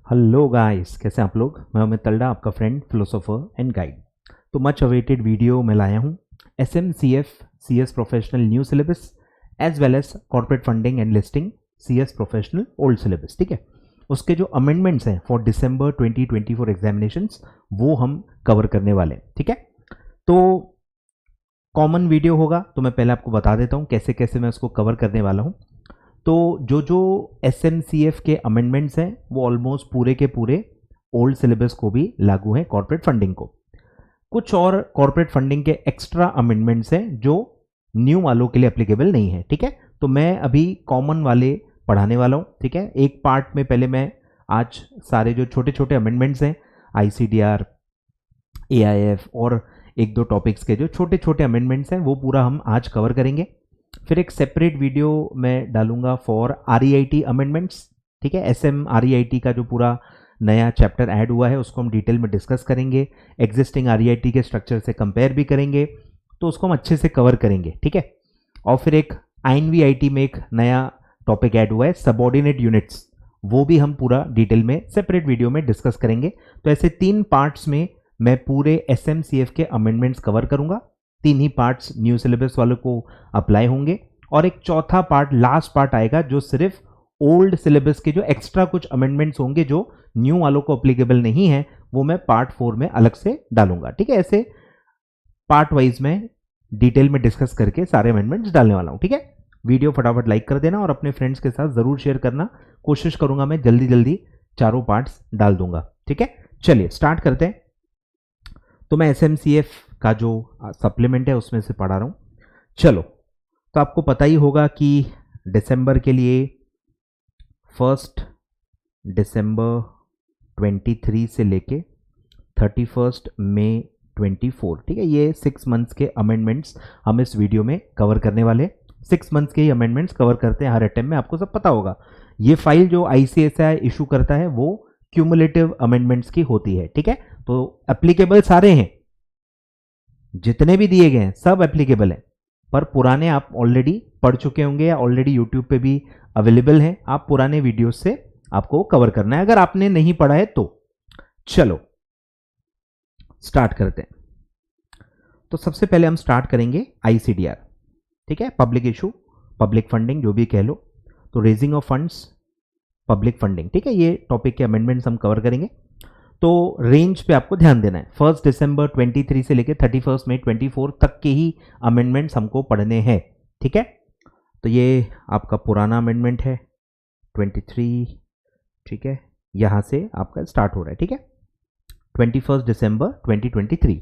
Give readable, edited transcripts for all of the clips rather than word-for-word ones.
Hello guys, कैसे हैं आप लोग। मैं अमित तलडा, आपका फ्रेंड, फिलोसोफर एंड गाइड। तो मच अवेटेड वीडियो मैं लाया हूँ SMCF CS professional new syllabus as well as corporate funding and listing CS professional old syllabus. ठीक है, उसके जो अमेंडमेंट्स हैं फॉर दिसंबर 2024 एग्जामिनेशंस वो हम कवर करने वाले हैं। ठीक है, तो कॉमन वीडियो होगा, तो मैं पहले आपको बता देता हूँ कैसे कैसे मैं उसको कवर करने वाला हूँ। तो जो SMCF के अमेंडमेंट्स हैं वो ऑलमोस्ट पूरे के पूरे ओल्ड सिलेबस को भी लागू हैं, कॉर्पोरेट फंडिंग को। कुछ और कॉर्पोरेट फंडिंग के एक्स्ट्रा अमेंडमेंट्स हैं जो न्यू वालों के लिए एप्लीकेबल नहीं है। ठीक है, तो मैं अभी कॉमन वाले पढ़ाने वाला हूँ। ठीक है, एक पार्ट में पहले मैं आज सारे जो छोटे छोटे अमेंडमेंट्स हैं ICDR, AIF और एक दो टॉपिक्स के जो छोटे छोटे अमेंडमेंट्स हैं वो पूरा हम आज कवर करेंगे। फिर एक सेपरेट वीडियो मैं डालूंगा फॉर REIT अमेंडमेंट्स। ठीक है, SMREIT का जो पूरा नया चैप्टर ऐड हुआ है उसको हम डिटेल में डिस्कस करेंगे, एग्जिस्टिंग REIT के स्ट्रक्चर से कंपेयर भी करेंगे, तो उसको हम अच्छे से कवर करेंगे। ठीक है, और फिर एक INVIT में एक नया टॉपिक ऐड हुआ है सबऑर्डिनेट यूनिट्स, वो भी हम पूरा डिटेल में सेपरेट वीडियो में डिस्कस करेंगे। तो ऐसे 3 पार्ट्स में मैं पूरे SMCF के अमेंडमेंट्स कवर करूंगा। 3 ही पार्ट्स न्यू सिलेबस वालों को अप्लाई होंगे और एक चौथा पार्ट, लास्ट पार्ट आएगा जो सिर्फ ओल्ड सिलेबस के जो एक्स्ट्रा कुछ अमेंडमेंट्स होंगे जो न्यू वालों को अप्लीकेबल नहीं है, वो मैं पार्ट 4 में अलग से डालूंगा। ठीक है, ऐसे पार्ट वाइज में डिटेल में डिस्कस करके सारे अमेंडमेंट्स डालने वाला हूं। ठीक है, वीडियो फटाफट लाइक कर देना और अपने फ्रेंड्स के साथ जरूर शेयर करना। कोशिश करूंगा मैं जल्दी जल्दी चारों पार्ट्स डाल दूंगा। ठीक है, चलिए स्टार्ट करते हैं। तो मैं SMCF का जो सप्लीमेंट है उसमें से पढ़ा रहा हूं। चलो, तो आपको पता ही होगा कि दिसंबर के लिए 1 दिसंबर 23 से लेके 31 मई 24, ठीक है, ये 6 मंथ्स के अमेंडमेंट्स हम इस वीडियो में कवर करने वाले। 6 मंथ्स के ही अमेंडमेंट्स कवर करते हैं हर अटेम्प्ट में, आपको सब पता होगा। ये फाइल जो ICSI इशू करता है वो क्यूमुलेटिव अमेंडमेंट्स की होती है। ठीक है, तो एप्लीकेबल सारे हैं, जितने भी दिए गए हैं सब एप्लीकेबल हैं, पर पुराने आप ऑलरेडी पढ़ चुके होंगे या ऑलरेडी यूट्यूब पे भी अवेलेबल हैं। आप पुराने वीडियो से आपको कवर करना है अगर आपने नहीं पढ़ा है तो। चलो स्टार्ट करते हैं। तो सबसे पहले हम स्टार्ट करेंगे ICDR। ठीक है, पब्लिक इशू, पब्लिक फंडिंग जो भी कह लो, तो raising of funds, public funding. ठीक है, ये टॉपिक के अमेंडमेंट्स हम कवर करेंगे। तो रेंज पे आपको ध्यान देना है, 1 दिसंबर 23 से लेकर 31 मई 24 तक के ही अमेंडमेंट्स हमको पढ़ने हैं। ठीक है, तो ये आपका पुराना अमेंडमेंट है 23। ठीक है, यहां से आपका स्टार्ट हो रहा है। ठीक है, 21 दिसंबर 2023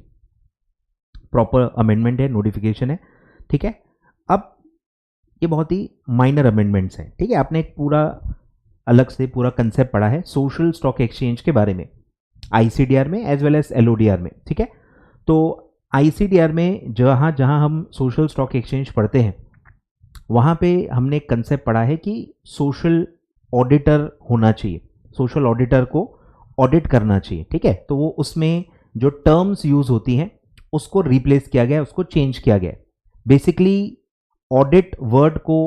प्रॉपर अमेंडमेंट है, नोटिफिकेशन है। ठीक है, अब ये बहुत ही माइनर अमेंडमेंट्स हैं। ठीक है, आपने एक पूरा अलग से पूरा कंसेप्ट पढ़ा है सोशल स्टॉक एक्सचेंज के बारे में ICDR में एज वेल एज LODR में। ठीक है, तो ICDR में जहां जहां हम सोशल स्टॉक एक्सचेंज पढ़ते हैं वहां पे हमने एक कंसेप्ट पढ़ा है कि सोशल ऑडिटर होना चाहिए, सोशल ऑडिटर को ऑडिट करना चाहिए। ठीक है, तो वो उसमें जो टर्म्स यूज होती हैं उसको रिप्लेस किया गया, उसको चेंज किया गया। बेसिकली ऑडिट वर्ड को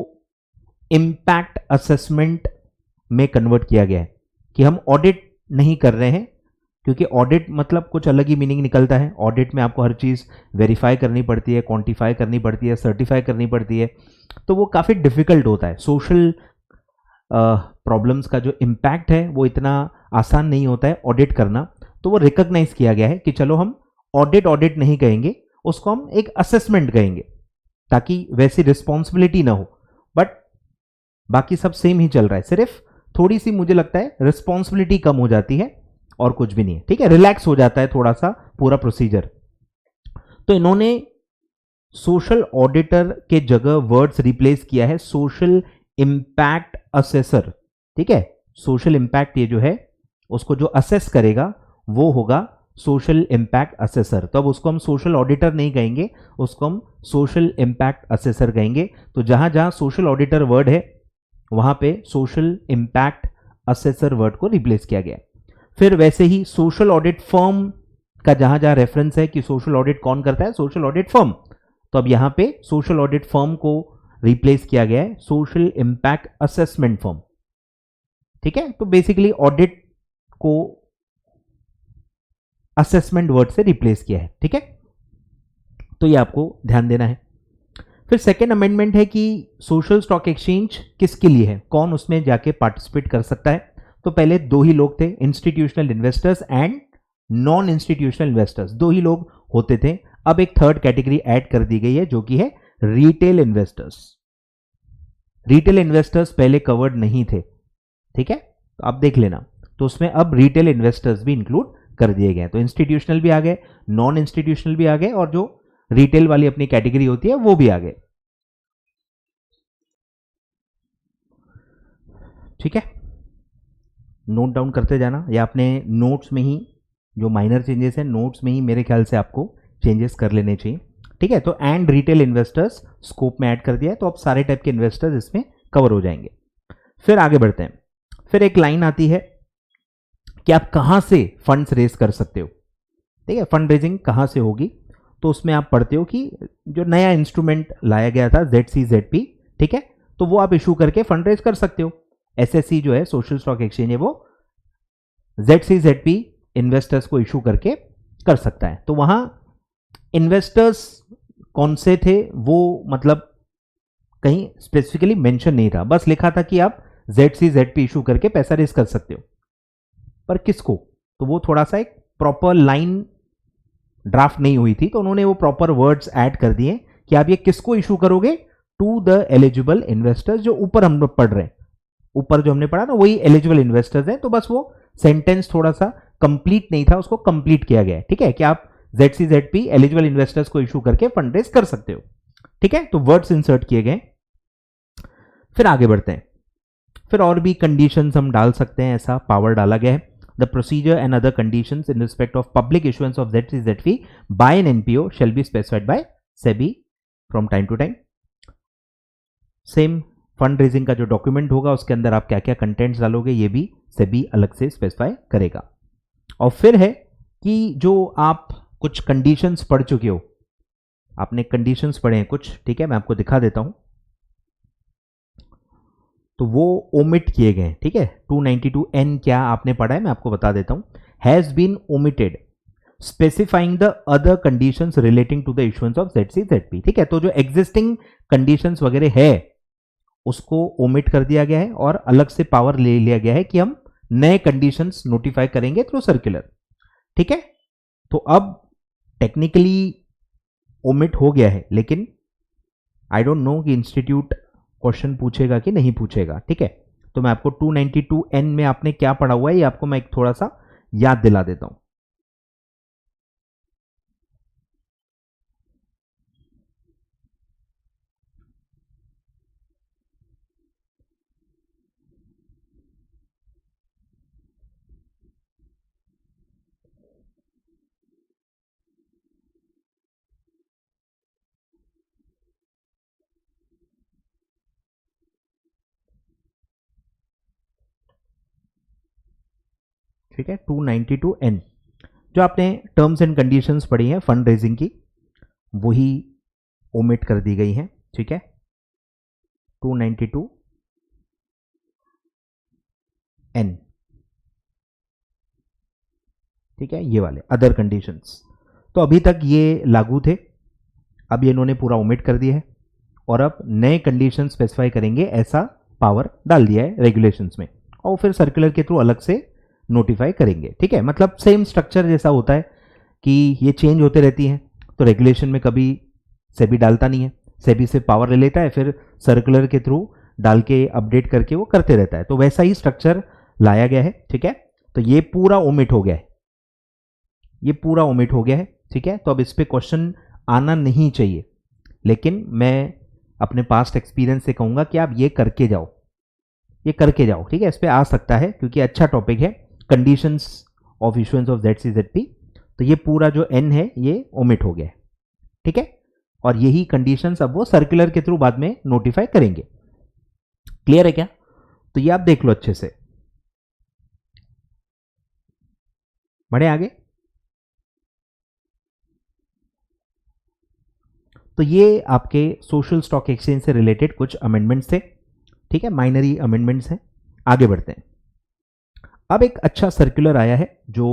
इम्पैक्ट असेसमेंट में कन्वर्ट किया गया है कि हम ऑडिट नहीं कर रहे हैं, क्योंकि ऑडिट मतलब कुछ अलग ही मीनिंग निकलता है। ऑडिट में आपको हर चीज़ वेरीफाई करनी पड़ती है, क्वांटिफाई करनी पड़ती है, सर्टिफाई करनी पड़ती है, तो वो काफ़ी डिफिकल्ट होता है। सोशल प्रॉब्लम्स का जो इम्पैक्ट है वो इतना आसान नहीं होता है ऑडिट करना, तो वो रिकॉग्नाइज किया गया है कि चलो हम ऑडिट नहीं कहेंगे, उसको हम एक असेसमेंट कहेंगे, ताकि वैसी रिस्पॉन्सिबिलिटी ना हो। बट बाकी सब सेम ही चल रहा है, सिर्फ थोड़ी सी मुझे लगता है रिस्पॉन्सिबिलिटी कम हो जाती है और कुछ भी नहीं है। ठीक है, रिलैक्स हो जाता है थोड़ा सा पूरा प्रोसीजर। तो इन्होंने सोशल ऑडिटर के जगह वर्ड्स रिप्लेस किया है सोशल इंपैक्ट असेसर। ठीक है, सोशल इंपैक्ट ये जो है उसको जो असेस करेगा वो होगा सोशल इंपैक्ट असेसर। तो अब उसको हम सोशल ऑडिटर नहीं कहेंगे, उसको हम सोशल इंपैक्ट असेसर कहेंगे। तो जहां जहां सोशल ऑडिटर वर्ड है वहां पे सोशल इंपैक्ट असेसर वर्ड को रिप्लेस किया गया। फिर वैसे ही सोशल ऑडिट फर्म का जहां जहां रेफरेंस है कि सोशल ऑडिट कौन करता है, सोशल ऑडिट फर्म, तो अब यहां पे सोशल ऑडिट फर्म को रिप्लेस किया गया है सोशल इंपैक्ट असेसमेंट फर्म। ठीक है, तो बेसिकली ऑडिट को असेसमेंट वर्ड से रिप्लेस किया है, ठीक है। तो ये आपको ध्यान देना है। फिर सेकेंड अमेंडमेंट है कि सोशल स्टॉक एक्सचेंज किसके लिए है, कौन उसमें जाके पार्टिसिपेट कर सकता है। तो पहले दो ही लोग थे, institutional investors and non institutional investors, दो ही लोग होते थे। अब एक थर्ड कैटेगरी ऐड कर दी गई है जो कि है रिटेल इन्वेस्टर्स। रिटेल इन्वेस्टर्स पहले कवर्ड नहीं थे, ठीक है, तो आप देख लेना। तो उसमें अब रिटेल इन्वेस्टर्स भी इंक्लूड कर दिए गए। तो इंस्टीट्यूशनल भी आ गए, नॉन इंस्टीट्यूशनल भी आ गए, और जो रिटेल वाली अपनी कैटेगरी होती है वो भी आ गए, ठीक है। नोट डाउन करते जाना, या अपने नोट्स में ही जो माइनर चेंजेस हैं नोट्स में ही मेरे ख्याल से आपको चेंजेस कर लेने चाहिए, ठीक है। तो एंड रिटेल इन्वेस्टर्स स्कोप में ऐड कर दिया है, तो अब सारे टाइप के इन्वेस्टर्स इसमें कवर हो जाएंगे। फिर आगे बढ़ते हैं। फिर एक लाइन आती है कि आप कहां से फंड्स रेज कर सकते हो, ठीक है, फंड रेजिंग कहां से होगी। तो उसमें आप पढ़ते हो कि जो नया इंस्ट्रूमेंट लाया गया था ZCZP, ठीक है, तो वो आप इशू करके फंड रेज कर सकते हो। SSE जो है सोशल स्टॉक एक्सचेंज है, वो ZCZP इन्वेस्टर्स को इशू करके कर सकता है। तो वहां इन्वेस्टर्स कौन से थे वो मतलब कहीं स्पेसिफिकली मेंशन नहीं था, बस लिखा था कि आप ZCZP इशू करके पैसा रेज कर सकते हो, पर किसको, तो वो थोड़ा सा एक प्रॉपर लाइन ड्राफ्ट नहीं हुई थी, तो उन्होंने वो प्रॉपर वर्ड्स ऐड कर दिए कि आप ये किसको इशू करोगे, टू द एलिजिबल इन्वेस्टर्स। जो ऊपर हम लोग पढ़ रहे हैं, ऊपर जो हमने पढ़ा ना वही एलिजिबल इन्वेस्टर्स हैं। तो बस वो सेंटेंस थोड़ा सा कंप्लीट नहीं था, उसको कंप्लीट किया गया है, ठीक है, कि आप ZCZP एलिजिबल इन्वेस्टर्स को इशू करके फंड रेज कर सकते हो, ठीक है। तो वर्ड्स इंसर्ट किए गए। फिर आगे बढ़ते हैं। फिर और भी कंडीशंस हम डाल सकते हैं, ऐसा पावर डाला गया है। The procedure and other conditions in respect of public issuance of ZCZP by an NPO shall be specified by SEBI from time to time. Same fund raising का जो डॉक्यूमेंट होगा उसके अंदर आप क्या क्या कंटेंट्स डालोगे ये भी SEBI अलग से स्पेसिफाई करेगा। और फिर है कि जो आप कुछ कंडीशंस पढ़ चुके हो, आपने कंडीशंस पढ़े हैं कुछ, ठीक है, मैं आपको दिखा देता हूं। तो वो ओमिट किए गए, ठीक है। 292N क्या आपने पढ़ा है मैं आपको बता देता हूं। Has been omitted specifying the other conditions relating to the issuance of ZCZP, ठीक है। तो जो एग्जिस्टिंग कंडीशंस वगैरह है उसको ओमिट कर दिया गया है और अलग से पावर ले लिया गया है कि हम नए कंडीशंस नोटिफाई करेंगे थ्रू सर्कुलर, ठीक है। तो अब टेक्निकली ओमिट हो गया है, लेकिन आई डोंट नो कि इंस्टीट्यूट क्वेश्चन पूछेगा कि नहीं पूछेगा, ठीक है। तो मैं आपको 292N में आपने क्या पढ़ा हुआ है ये आपको मैं एक थोड़ा सा याद दिला देता हूं। ठीक है, 292N जो आपने टर्म्स एंड कंडीशंस पढ़ी हैं फंड रेजिंग की वही ओमिट कर दी गई हैं, ठीक है। 292N, ठीक है, ये वाले अदर कंडीशंस तो अभी तक ये लागू थे, अब ये इन्होंने पूरा ओमिट कर दिया है और अब नए कंडीशन स्पेसिफाई करेंगे ऐसा पावर डाल दिया है रेगुलेशंस में, और फिर सर्कुलर के थ्रू अलग से नोटिफाई करेंगे, ठीक है। मतलब सेम स्ट्रक्चर जैसा होता है कि ये चेंज होते रहती हैं, तो रेगुलेशन में कभी सेबी डालता नहीं है, सेबी से पावर ले लेता है, फिर सर्कुलर के थ्रू डाल के अपडेट करके वो करते रहता है। तो वैसा ही स्ट्रक्चर लाया गया है, ठीक है। तो ये पूरा ओमिट हो गया है, ये पूरा ओमिट हो गया है, ठीक है। तो अब इस पे क्वेश्चन आना नहीं चाहिए, लेकिन मैं अपने पास्ट एक्सपीरियंस से कहूंगा कि आप ये करके जाओ, ये करके जाओ, ठीक है। इस पे आ सकता है क्योंकि अच्छा टॉपिक है, conditions of issuance of ZCZP। तो ये पूरा जो N है ये ओमिट हो गया है, ठीक है। और यही कंडीशंस अब वो सर्कुलर के थ्रू बाद में नोटिफाई करेंगे। क्लियर है क्या? तो ये आप देख लो अच्छे से। बढ़े आगे। तो ये आपके सोशल स्टॉक एक्सचेंज से रिलेटेड कुछ अमेंडमेंट्स थे, ठीक है, माइनरी अमेंडमेंट्स हैं। आगे बढ़ते हैं। अब एक अच्छा सर्कुलर आया है जो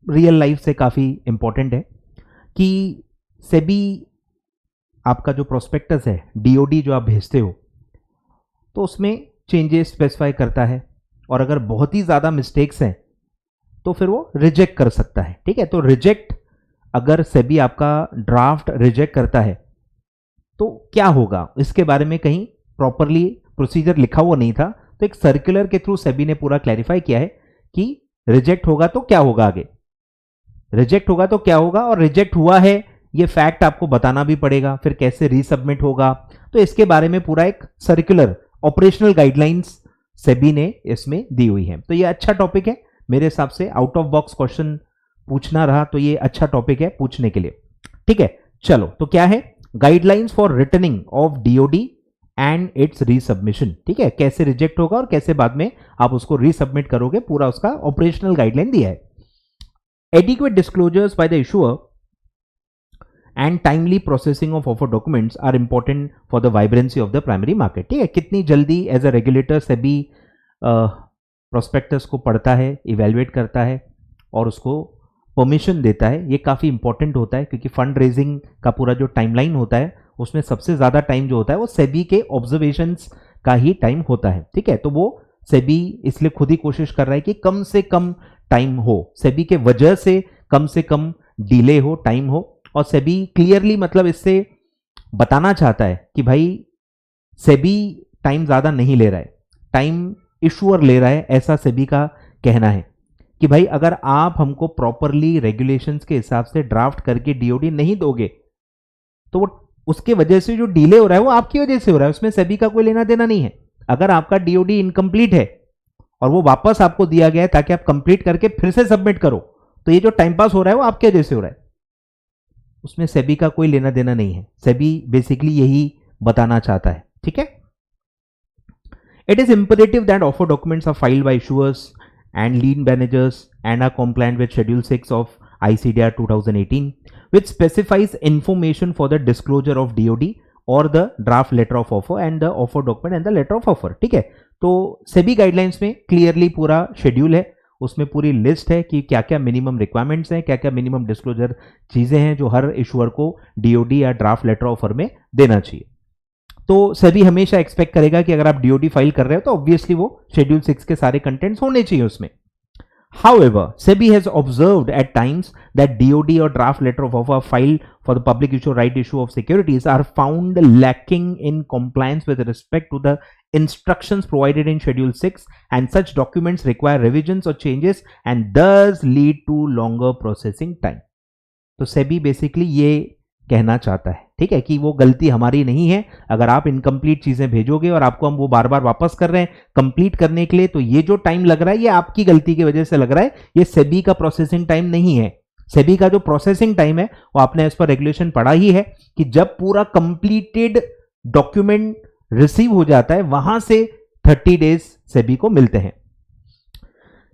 रियल लाइफ से काफ़ी इंपॉर्टेंट है कि सेबी आपका जो प्रोस्पेक्टस है, डीओडी जो आप भेजते हो, तो उसमें चेंजेस स्पेसिफाई करता है और अगर बहुत ही ज़्यादा मिस्टेक्स हैं तो फिर वो रिजेक्ट कर सकता है। ठीक है, तो रिजेक्ट, अगर सेबी आपका ड्राफ्ट रिजेक्ट करता है तो क्या होगा, इसके बारे में कहीं प्रॉपरली प्रोसीजर लिखा हुआ नहीं था। तो एक सर्कुलर के थ्रू सेबी ने पूरा क्लैरिफाई किया है कि रिजेक्ट होगा तो क्या होगा, आगे रिजेक्ट होगा तो क्या होगा, और रिजेक्ट हुआ है ये फैक्ट आपको बताना भी पड़ेगा, फिर कैसे रीसबमिट होगा। तो इसके बारे में पूरा एक सर्कुलर ऑपरेशनल गाइडलाइंस सेबी ने इसमें दी हुई है। तो ये अच्छा टॉपिक है मेरे हिसाब से, आउट ऑफ बॉक्स क्वेश्चन पूछना रहा तो ये अच्छा टॉपिक है पूछने के लिए। ठीक है, चलो तो क्या है, guidelines for returning of DOD and its resubmission. ठीक है, कैसे रिजेक्ट होगा और कैसे बाद में आप उसको रीसबमिट करोगे, पूरा उसका ऑपरेशनल गाइडलाइन दिया है। Adequate disclosures by the issuer and timely processing of offer documents are important for the vibrancy of the primary market. ठीक है, कितनी जल्दी as a regulator SEBI prospectus को पढ़ता है, इवेल्युएट करता है और उसको परमिशन देता है, ये काफ़ी इंपॉर्टेंट होता है क्योंकि फंड रेजिंग का पूरा जो टाइमलाइन होता है उसमें सबसे ज़्यादा टाइम जो होता है वो सेबी के ऑब्जर्वेशंस का ही टाइम होता है। ठीक है, तो वो सेबी इसलिए खुद ही कोशिश कर रहा है कि कम से कम टाइम हो, सेबी के वजह से कम डिले हो, टाइम हो। और सेबी क्लियरली मतलब इससे बताना चाहता है कि भाई सेबी टाइम ज़्यादा नहीं ले रहा है, टाइम इशूअर ले रहा है, ऐसा सेबी का कहना है कि भाई अगर आप हमको प्रॉपरली रेगुलेशंस के हिसाब से ड्राफ्ट करके डीओडी नहीं दोगे तो वो उसके वजह से जो डिले हो रहा है वो आपकी वजह से हो रहा है, उसमें सेबी का कोई लेना देना नहीं है। अगर आपका डीओडी इनकम्प्लीट है और वो वापस आपको दिया गया है ताकि आप कंप्लीट करके फिर से सबमिट करो, तो ये जो टाइम पास हो रहा है वो आपके वजह से हो रहा है, उसमें सेबी का कोई लेना देना नहीं है। सेबी बेसिकली यही बताना चाहता है। ठीक है, it is imperative that offer documents are filed by issuers and lien managers and are compliant with Schedule 6 of ICDR 2018, which specifies information for the disclosure of DOD or the draft letter of offer and the offer document and the letter of offer। ठीक है, तो SEBI guidelines में clearly पूरा schedule है, उसमें पूरी list है कि क्या क्या मिनिमम रिक्वायरमेंट्स हैं, क्या क्या मिनिमम डिस्क्लोजर चीज़ें हैं जो हर इशुअर को डीओडी या ड्राफ्ट लेटर ऑफर में देना चाहिए। तो सेबी हमेशा एक्सपेक्ट करेगा कि अगर आप डीओडी फाइल कर रहे हो तो ऑब्वियसली वो शेड्यूल 6 के सारे कंटेंट्स होने चाहिए उसमें। However, SEBI has observed at times that DOD or draft letter of offer filed for the public issue right issue of securities are found lacking in compliance with respect to the instructions provided in Schedule 6, and such documents require revisions or changes and thus lead to longer processing time. तो SEBI basically ये कहना चाहता है, ठीक है, कि वो गलती हमारी नहीं है। अगर आप इनकम्प्लीट चीजें भेजोगे और आपको हम वो बार बार वापस कर रहे हैं कंप्लीट करने के लिए, तो ये जो टाइम लग रहा है ये आपकी गलती की वजह से लग रहा है, ये सेबी का प्रोसेसिंग टाइम नहीं है। सेबी का जो प्रोसेसिंग टाइम है वो आपने एज पर रेगुलेशन पढ़ा ही है कि जब पूरा कंप्लीटेड डॉक्यूमेंट रिसीव हो जाता है वहां से 30 डेज सेबी को मिलते हैं।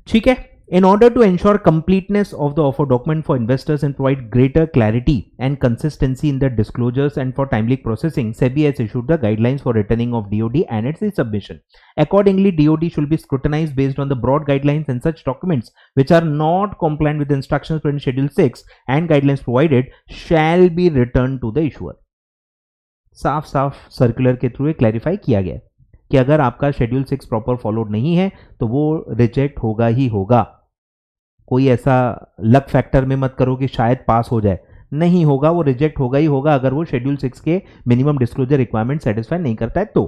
ठीक है, in order to ensure completeness of the offer document for investors and provide greater clarity and consistency in the disclosures and for timely processing, SEBI has issued the guidelines for returning of DOD and its resubmission. Accordingly, DOD should be scrutinized based on the broad guidelines, and such documents which are not compliant with the instructions in Schedule 6 and guidelines provided shall be returned to the issuer. साफ साफ circular के through clarify किया गया कि अगर आपका schedule 6 proper followed नहीं है तो वो रिजेक्ट होगा ही होगा। कोई ऐसा लक फैक्टर में मत करो कि शायद पास हो जाए, नहीं होगा, वो रिजेक्ट होगा ही होगा अगर वो शेड्यूल 6 के मिनिमम डिस्क्लोजर रिक्वायरमेंट सेटिस्फाई नहीं करता है तो।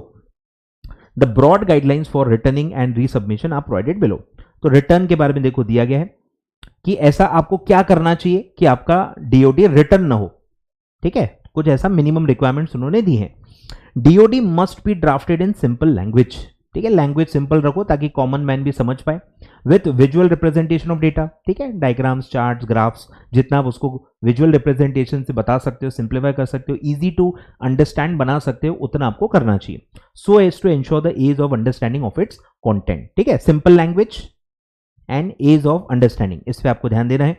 The broad guidelines for returning and resubmission are provided below. तो रिटर्न के बारे में देखो दिया गया है कि ऐसा आपको क्या करना चाहिए कि आपका डीओडी रिटर्न ना हो। ठीक है, कुछ ऐसा मिनिमम रिक्वायरमेंट्स उन्होंने दी हैं। DoD must be drafted in simple language. ठीक है, लैंग्वेज सिंपल रखो ताकि कॉमन मैन भी समझ पाए, with visual representation of data. ठीक है, डायग्राम्स, चार्ट्स, ग्राफ्स, जितना आप उसको विजुअल रिप्रेजेंटेशन से बता सकते हो, सिंप्लीफाई कर सकते हो, इजी टू अंडरस्टैंड बना सकते हो, उतना आपको करना चाहिए, so as to ensure the ease of understanding of its content. ठीक है, simple language and ease of understanding, इस पर आपको ध्यान देना है।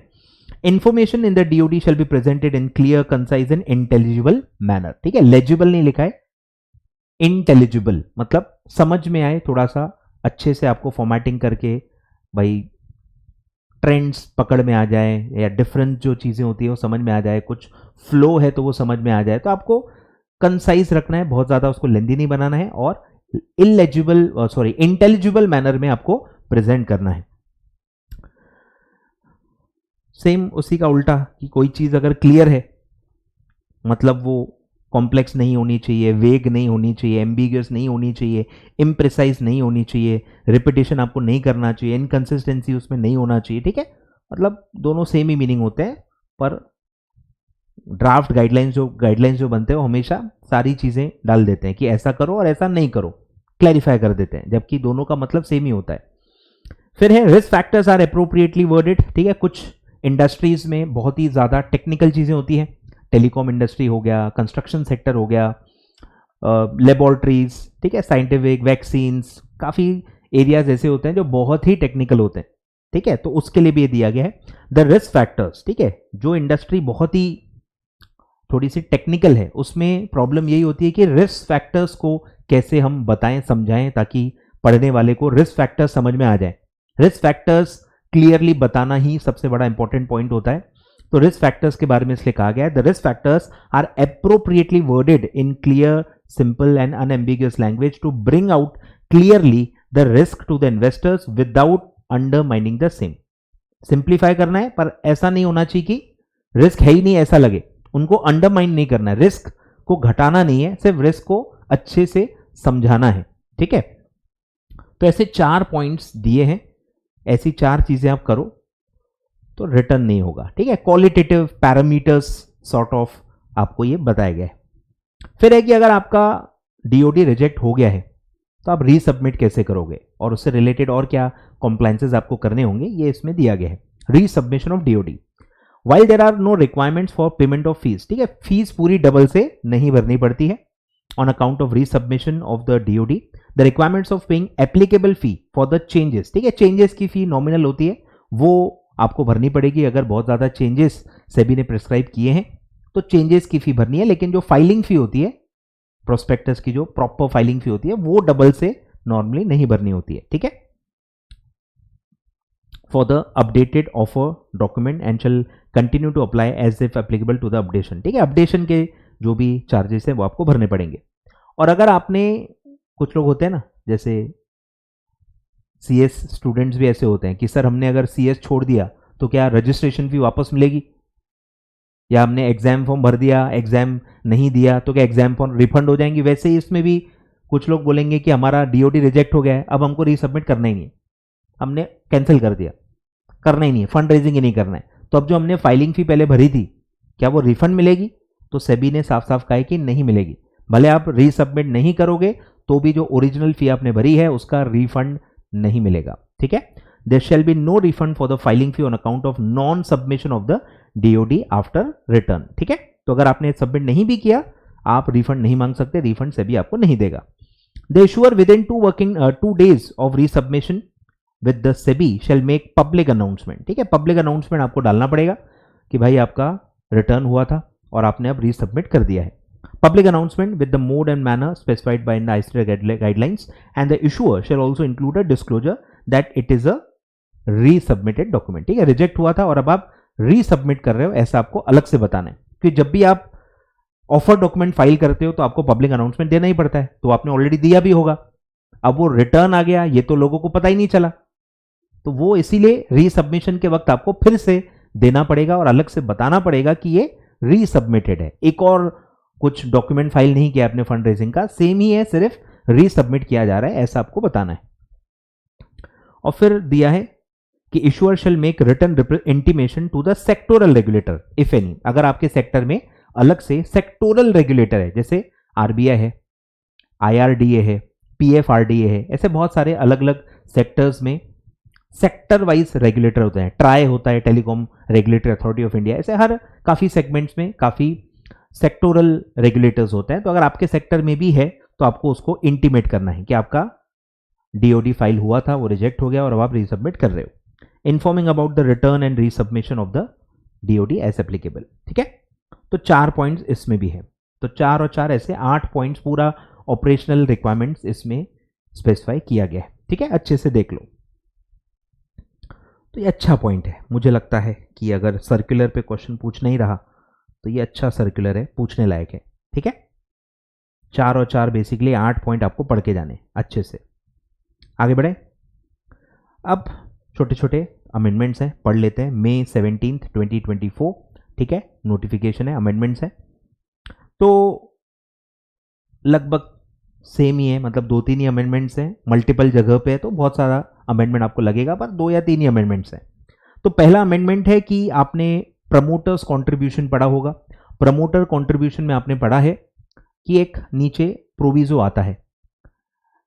Information in the DOD shall be presented in clear, concise and intelligible manner. ठीक है, लेजिबल नहीं लिखा है, इंटेलिजिबल मतलब समझ में आए, थोड़ा सा अच्छे से आपको फॉर्मेटिंग करके भाई ट्रेंड्स पकड़ में आ जाए या डिफरेंट जो चीज़ें होती है वो समझ में आ जाए, कुछ फ्लो है तो वो समझ में आ जाए। तो आपको कंसाइज रखना है, बहुत ज़्यादा उसको लेंदी नहीं बनाना है और इंटेलिजिबल मैनर में आपको प्रेजेंट करना है। सेम उसी का उल्टा कि कोई चीज़ अगर क्लियर है मतलब वो कॉम्प्लेक्स नहीं होनी चाहिए, वेग नहीं होनी चाहिए, एम्बिगियस नहीं होनी चाहिए, इम्प्रिसाइज नहीं होनी चाहिए, रिपीटेशन आपको नहीं करना चाहिए, इनकंसिस्टेंसी उसमें नहीं होना चाहिए, ठीक है। मतलब दोनों सेम ही मीनिंग होते हैं, पर ड्राफ्ट गाइडलाइंस जो बनते हैं वो हमेशा सारी चीज़ें डाल देते हैं कि ऐसा करो और ऐसा नहीं करो, क्लैरिफाई कर देते हैं, जबकि दोनों का मतलब सेम ही होता है। फिर है risk factors are appropriately worded, ठीक है। कुछ इंडस्ट्रीज में बहुत ही ज़्यादा टेक्निकल चीज़ें होती हैं, टेलीकॉम इंडस्ट्री हो गया, कंस्ट्रक्शन सेक्टर हो गया, लेबोरेटरीज, ठीक है, साइंटिफिक, वैक्सीन्स, काफ़ी एरियाज ऐसे होते हैं जो बहुत ही टेक्निकल होते हैं, ठीक है। तो उसके लिए भी ये दिया गया है द रिस्क फैक्टर्स, ठीक है। जो इंडस्ट्री बहुत ही थोड़ी सी टेक्निकल है उसमें प्रॉब्लम यही होती है कि रिस्क फैक्टर्स को कैसे हम बताएं, समझाएं, ताकि पढ़ने वाले को रिस्क फैक्टर्स समझ में आ जाए। रिस्क फैक्टर्स क्लियरली बताना ही सबसे बड़ा इंपॉर्टेंट पॉइंट होता है। तो रिस्क फैक्टर्स के बारे में इसलिए कहा गया है the risk factors are appropriately worded in clear, simple and unambiguous language to bring out clearly the risk to the investors without undermining the same. Simplify करना है, पर ऐसा नहीं होना चाहिए कि रिस्क है ही नहीं ऐसा लगे, उनको अंडरमाइन नहीं करना है, रिस्क को घटाना नहीं है, सिर्फ रिस्क को अच्छे से समझाना है, ठीक है। तो ऐसे 4 पॉइंट्स दिए हैं, ऐसी 4 चीजें आप करो तो रिटर्न नहीं होगा, ठीक है। क्वालिटेटिव पैरामीटर्स सॉर्ट ऑफ आपको ये बताया गया है। फिर है कि अगर आपका डीओडी रिजेक्ट हो गया है तो आप रीसबमिट कैसे करोगे और उससे रिलेटेड और क्या कॉम्प्लायंसेस आपको करने होंगे, ये इसमें दिया गया है। Resubmission of DOD while there are no requirements for payment of fees, ठीक है। फीस पूरी डबल से नहीं भरनी पड़ती है on account of resubmission of the DOD. The requirements of paying applicable fee for the changes, ठीक है। चेंजेस की फी नॉमिनल होती है, वो आपको भरनी पड़ेगी अगर बहुत ज्यादा चेंजेस सेबी ने प्रिस्क्राइब किए हैं तो चेंजेस की फी भरनी है। लेकिन जो फाइलिंग फी होती है प्रोस्पेक्टस की, जो प्रॉपर फाइलिंग फी होती है, वो डबल से नॉर्मली नहीं भरनी होती है, ठीक है। For the updated offer document and shall continue to apply as if applicable to the updation, ठीक है। अपडेशन के जो भी चार्जेस है वो आपको भरने पड़ेंगे। और अगर आपने, कुछ लोग होते हैं ना, जैसे सीएस स्टूडेंट्स भी ऐसे होते हैं कि सर हमने अगर सीएस छोड़ दिया तो क्या रजिस्ट्रेशन फी वापस मिलेगी, या हमने एग्जाम फॉर्म भर दिया, एग्जाम नहीं दिया तो क्या एग्जाम फॉर्म रिफंड हो जाएंगी। वैसे ही इसमें भी कुछ लोग बोलेंगे कि हमारा डीओडी रिजेक्ट हो गया है, अब हमको रीसबमिट करना ही नहीं, हमने कैंसिल कर दिया, करना ही नहीं है, फंड रेजिंग ही नहीं करना है। तो अब जो हमने फाइलिंग फी पहले भरी थी क्या वो रिफंड मिलेगी? तो सेबी ने साफ साफ कहा है कि नहीं मिलेगी। भले आप रीसबमिट नहीं करोगे तो भी जो ओरिजिनल फी आपने भरी है उसका रिफंड नहीं मिलेगा, ठीक है। There shall be no refund for the filing fee on account of non submission of the DOD after return, ठीक है। तो अगर आपने सबमिट नहीं भी किया आप रिफंड नहीं मांग सकते, रिफंड सेबी आपको नहीं देगा। The issuer within 2 days of resubmission with the SEBI shall make public announcement, ठीक है। पब्लिक अनाउंसमेंट आपको डालना पड़ेगा कि भाई आपका रिटर्न हुआ था और आपने अब रीसबमिट कर दिया है। Public announcement with the mode and manner specified by the ICTR guidelines, and the issuer shall also include a disclosure that it is a resubmitted document, ठीक है। रिजेक्ट हुआ था और अब आप रीसबमिट कर रहे हो, ऐसा आपको अलग से बताना है। क्योंकि जब भी आप ऑफर डॉक्यूमेंट फाइल करते हो तो आपको पब्लिक अनाउंसमेंट देना ही पड़ता है, तो आपने ऑलरेडी दिया भी होगा, अब वो रिटर्न आ गया ये तो लोगों को पता ही नहीं चला, तो वो इसीलिए रीसबमिशन के वक्त आपको फिर से देना पड़ेगा और अलग से बताना पड़ेगा कि ये रीसबमिटेड है। एक और कुछ डॉक्यूमेंट फाइल नहीं किया आपने फंड रेजिंग का, सेम ही है, सिर्फ रीसबमिट किया जा रहा है, ऐसा आपको बताना है। और फिर दिया है कि issuer shall make written intimation to the sectoral regulator if any. अगर आपके सेक्टर में अलग से सेक्टोरल रेगुलेटर है, जैसे आरबीआई है, आईआरडीए है, पीएफआरडीए है, ऐसे बहुत सारे अलग अलग सेक्टर्स में सेक्टर वाइज रेगुलेटर होते हैं। ट्राई होता है, telecom regulatory authority of India, ऐसे हर काफी सेगमेंट्स में काफी सेक्टोरल रेगुलेटर्स होते हैं। तो अगर आपके सेक्टर में भी है तो आपको उसको इंटीमेट करना है कि आपका डीओडी फाइल हुआ था, वो रिजेक्ट हो गया और अब आप रीसबमिट कर रहे हो। Informing about the return and resubmission of the DOD as applicable, ठीक है। तो 4 पॉइंट्स इसमें भी है, तो 4 और 4 ऐसे 8 पॉइंट्स पूरा ऑपरेशनल रिक्वायरमेंट्स इसमें स्पेसिफाई किया गया है, ठीक है। अच्छे से देख लो। तो ये अच्छा पॉइंट है, मुझे लगता है कि अगर सर्कुलर पे क्वेश्चन पूछ नहीं रहा तो ये अच्छा सर्कुलर है, पूछने लायक है। ठीक है, 4 और 4 बेसिकली 8 पॉइंट आपको पढ़ के जाने अच्छे से। आगे बढ़े, अब छोटे छोटे अमेंडमेंट्स हैं, पढ़ लेते हैं। May 17, 2024, ठीक है, नोटिफिकेशन है, अमेंडमेंट्स है, तो लगभग सेम ही है, मतलब 2-3 ही अमेंडमेंट्स हैं, मल्टीपल जगह पे है तो बहुत सारा अमेंडमेंट आपको लगेगा, पर 2 या 3 ही अमेंडमेंट्स हैं। तो पहला अमेंडमेंट है कि आपने प्रमोटर्स कंट्रीब्यूशन पढ़ा होगा। प्रमोटर कंट्रीब्यूशन में आपने पढ़ा है कि एक नीचे प्रोविजो आता है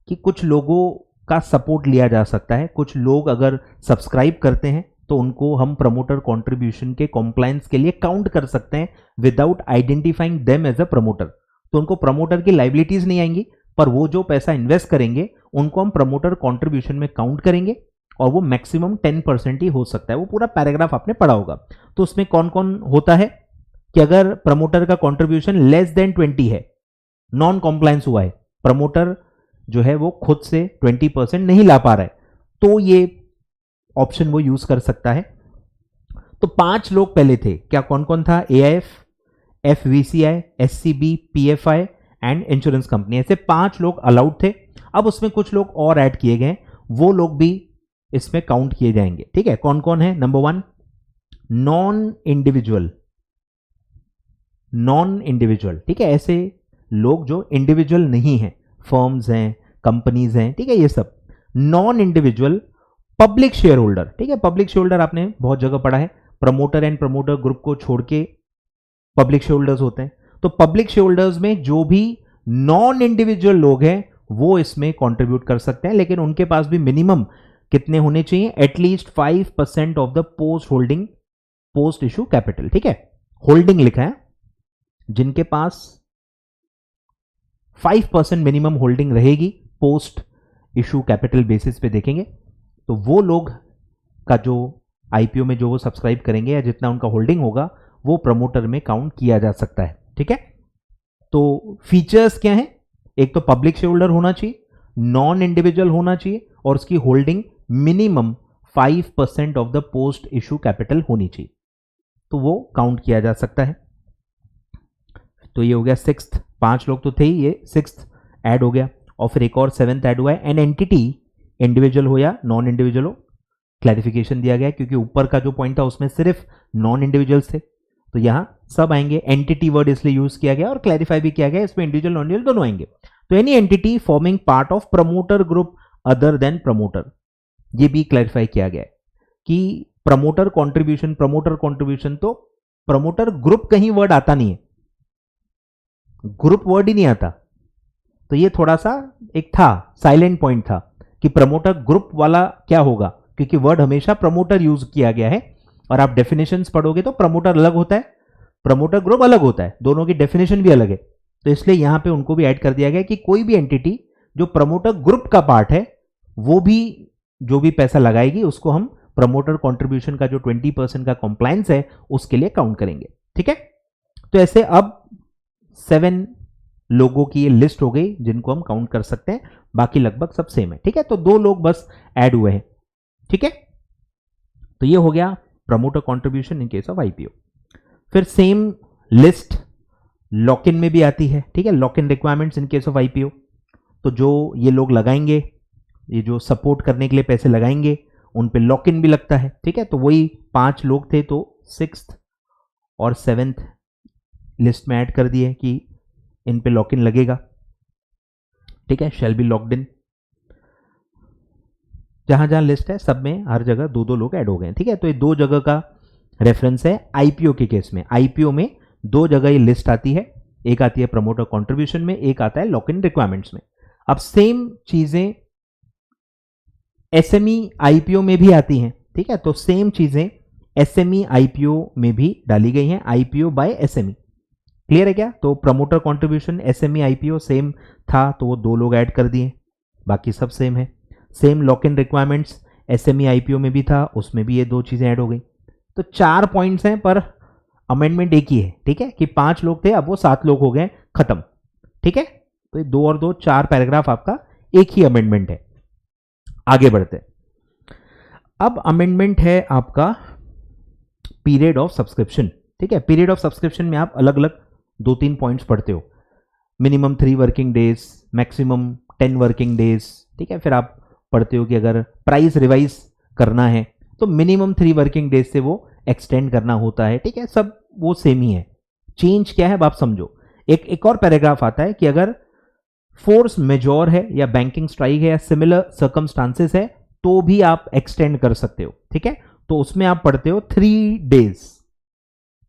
कि कुछ लोगों का सपोर्ट लिया जा सकता है, कुछ लोग अगर सब्सक्राइब करते हैं तो उनको हम प्रमोटर कंट्रीब्यूशन के कॉम्प्लायंस के लिए काउंट कर सकते हैं without identifying them as a promoter. तो उनको प्रमोटर की लाइबिलिटीज नहीं आएंगी, पर वो जो पैसा इन्वेस्ट करेंगे उनको हम प्रमोटर कंट्रीब्यूशन में काउंट करेंगे, और वो मैक्सिमम 10% ही हो सकता है। वो पूरा पैराग्राफ आपने पढ़ा होगा। तो उसमें कौन कौन होता है कि अगर प्रमोटर का कंट्रीब्यूशन लेस देन 20 है, नॉन कॉम्प्लायंस हुआ है, प्रमोटर जो है वो खुद से 20% नहीं ला पा रहा है, तो ये ऑप्शन वो यूज कर सकता है। तो 5 लोग पहले थे, क्या कौन कौन था? AIF, FVCI, SCB, PFI and insurance company, ऐसे 5 लोग अलाउड थे। अब उसमें कुछ लोग और ऐड किए गए, वो लोग भी इसमें काउंट किए जाएंगे। ठीक है, कौन कौन है? Number 1, non individual. Non individual, ठीक है, ऐसे लोग जो इंडिविजुअल नहीं है, फर्म्स हैं, कंपनीज हैं, ठीक है, ये सब non individual. Public share holder, ठीक है, पब्लिक शेयर होल्डर आपने बहुत जगह पढ़ा है, प्रमोटर एंड प्रमोटर ग्रुप को छोड़ के पब्लिक शेयर होल्डर्स होते हैं। तो पब्लिक शेयर होल्डर्स में जो भी नॉन इंडिविजुअल लोग हैं वो इसमें कंट्रीब्यूट कर सकते हैं, लेकिन उनके पास भी मिनिमम कितने होने चाहिए? At least 5% of the post issue capital. ठीक है, होल्डिंग लिखा है, जिनके पास 5% मिनिमम होल्डिंग रहेगी पोस्ट इशू कैपिटल बेसिस पे देखेंगे, तो वो लोग का जो आईपीओ में जो वो सब्सक्राइब करेंगे या जितना उनका होल्डिंग होगा वो प्रमोटर में काउंट किया जा सकता है। ठीक है, तो फीचर्स क्या है? एक तो पब्लिक शेयर होल्डर होना चाहिए, नॉन इंडिविजुअल होना चाहिए, और उसकी holding minimum 5% of the post issue capital होनी चाहिए, तो वो काउंट किया जा सकता है। तो ये हो गया 6th, 5 लोग तो थे ही, ये 6th ऐड हो गया, और फिर एक और 7th ऐड हुआ है, एन एंटिटी, इंडिविजुअल हो या नॉन इंडिविजुअल हो, क्लैरिफिकेशन दिया गया क्योंकि ऊपर का जो पॉइंट था उसमें सिर्फ नॉन इंडिविजुअल्स थे, तो यहां सब आएंगे। एंटिटी वर्ड इसलिए यूज किया गया और क्लैरिफाई भी किया गया, इसमें इंडिविजुअल नॉन इंडिविजुअल दोनों आएंगे। तो any entity forming part of promoter group other than promoter, ये भी क्लैरिफाई किया गया है कि प्रमोटर कंट्रीब्यूशन तो प्रमोटर ग्रुप कहीं वर्ड आता नहीं है, ग्रुप वर्ड ही नहीं आता, तो ये थोड़ा सा एक था साइलेंट पॉइंट था कि प्रमोटर ग्रुप वाला क्या होगा, क्योंकि वर्ड हमेशा प्रमोटर यूज किया गया है, और आप डेफिनेशंस पढ़ोगे तो प्रमोटर अलग होता है, प्रमोटर ग्रुप अलग होता है, दोनों की डेफिनेशन भी अलग है। तो इसलिए यहां पे उनको भी ऐड कर दिया गया कि कोई भी एंटिटी जो प्रमोटर ग्रुप का पार्ट है वो भी जो भी पैसा लगाएगी उसको हम प्रमोटर कंट्रीब्यूशन का जो 20% का कंप्लायंस है उसके लिए काउंट करेंगे। ठीक है, तो ऐसे अब 7 लोगों की ये लिस्ट हो गई जिनको हम काउंट कर सकते हैं, बाकी लगभग सब सेम है। ठीक है, तो 2 लोग बस ऐड हुए हैं। ठीक है, तो ये हो गया promoter contribution in case of IPO. फिर सेम लिस्ट लॉक इन में भी आती है। ठीक है, lock in requirements in case of IPO, तो जो ये लोग लगाएंगे, ये जो सपोर्ट करने के लिए पैसे लगाएंगे उन पे लॉक इन भी लगता है। ठीक है, तो वही 5 लोग थे, तो 6th और 7th लिस्ट में ऐड कर दिए कि इन पे लॉक इन लगेगा। ठीक है, शैल बी लॉक्ड इन, जहां जहां लिस्ट है सब में हर जगह 2-2 लोग ऐड हो गए। ठीक है, तो ये 2 जगह का रेफरेंस है आईपीओ के केस में। आईपीओ में 2 जगह ये लिस्ट आती है, एक आती है प्रमोटर कंट्रीब्यूशन में, एक आता है लॉक इन रिक्वायरमेंट्स में। अब सेम चीजें एसएमई आईपीओ में भी आती हैं। ठीक है, तो सेम चीजें एसएमई आईपीओ में भी डाली गई हैं, आईपीओ बाय एसएमई। क्लियर है क्या? तो promoter contribution SME IPO same था तो वो 2 लोग ऐड कर दिए, बाकी सब सेम है। Same lock in requirements SME IPO में भी था, उसमें भी ये 2 चीजें ऐड हो गई। तो 4 पॉइंट्स हैं पर अमेंडमेंट एक ही है। ठीक है, कि 5 लोग थे अब वो 7 लोग हो गए, खत्म। ठीक है, तो 2 और 2 4 पैराग्राफ आपका एक ही अमेंडमेंट है। आगे बढ़ते हैं। अब अमेंडमेंट है आपका पीरियड ऑफ सब्सक्रिप्शन। ठीक है, पीरियड ऑफ सब्सक्रिप्शन में आप अलग अलग 2-3 पॉइंट्स पढ़ते हो, minimum 3 working days, maximum 10 working days. ठीक है, फिर आप पढ़ते हो कि अगर प्राइस रिवाइज करना है तो मिनिमम 3 वर्किंग डेज से वो एक्सटेंड करना होता है। ठीक है, सब वो सेम ही है, चेंज क्या है अब आप समझो। एक और पैराग्राफ आता है कि अगर फोर्स मेजोर है या बैंकिंग स्ट्राइक है या सिमिलर सर्कमस्टांसेस है तो भी आप एक्सटेंड कर सकते हो। ठीक है, तो उसमें आप पढ़ते हो 3 डेज,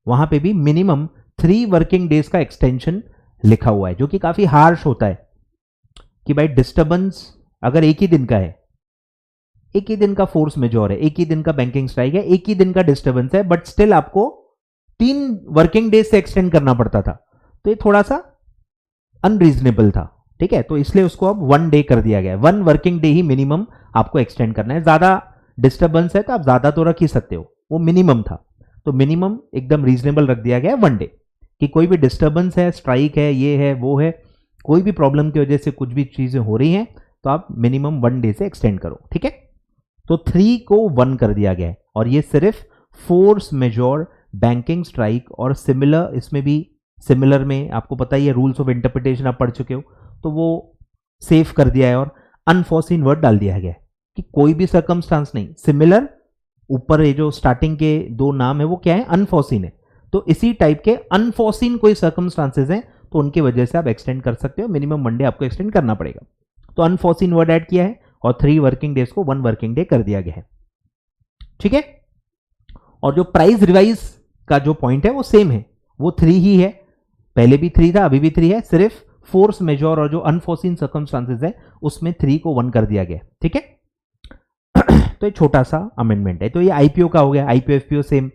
वहां पे भी मिनिमम 3 वर्किंग डेज का एक्सटेंशन लिखा हुआ है, जो कि काफी हार्श होता है कि भाई डिस्टर्बेंस अगर एक ही दिन का है, एक ही दिन का फोर्स मेजोर है, एक ही दिन का बैंकिंग स्ट्राइक है, एक ही दिन का डिस्टर्बेंस है, बट स्टिल आपको 3 वर्किंग डेज से एक्सटेंड करना पड़ता था, तो ये थोड़ा सा अनरीजनेबल था। ठीक है, तो इसलिए उसको अब 1 डे कर दिया गया है, 1 वर्किंग डे ही मिनिमम आपको एक्सटेंड करना है। ज्यादा डिस्टर्बेंस है तो आप ज्यादा तो रख ही सकते हो, वो मिनिमम था, तो मिनिमम एकदम रीजनेबल रख दिया गया है 1 डे, कि कोई भी डिस्टर्बेंस है, स्ट्राइक है, ये है वो है, कोई भी प्रॉब्लम की वजह से कुछ भी चीजें हो रही हैं तो आप मिनिमम 1 डे से एक्सटेंड करो। ठीक है, तो 3 को 1 कर दिया गया है, और ये सिर्फ फोर्स मेजोर, बैंकिंग स्ट्राइक और सिमिलर, इसमें भी सिमिलर में आपको पता ही है रूल्स ऑफ इंटरप्रिटेशन आप पढ़ चुके हो, तो वो सेफ कर दिया है और अनफॉर्सीन वर्ड डाल दिया गया है कि कोई भी सर्कमस्टांस नहीं, सिमिलर ऊपर ये जो स्टार्टिंग के 2 नाम है वो क्या है, अनफॉर्सीन है, तो इसी टाइप के अनफॉर्सीन कोई सर्कमस्टांसेस हैं तो उनकी वजह से आप एक्सटेंड कर सकते हो, मिनिमम 1 डे आपको एक्सटेंड करना पड़ेगा। तो अनफॉर्सीन वर्ड ऐड किया है और 3 वर्किंग डेज को 1 वर्किंग डे कर दिया गया है। ठीक है, और जो प्राइस रिवाइज का जो पॉइंट है वो सेम है, वो 3 ही है, पहले भी 3 था, अभी भी 3 है, सिर्फ फोर्स मेजोर और जो अनफॉर्सीन सर्कमस्टांसेस है उसमें 3 को 1 कर दिया गया। ठीक है, तो ये छोटा सा अमेंडमेंट है। तो ये आईपीओ का हो गया, आईपीओ एफपीओ सेम,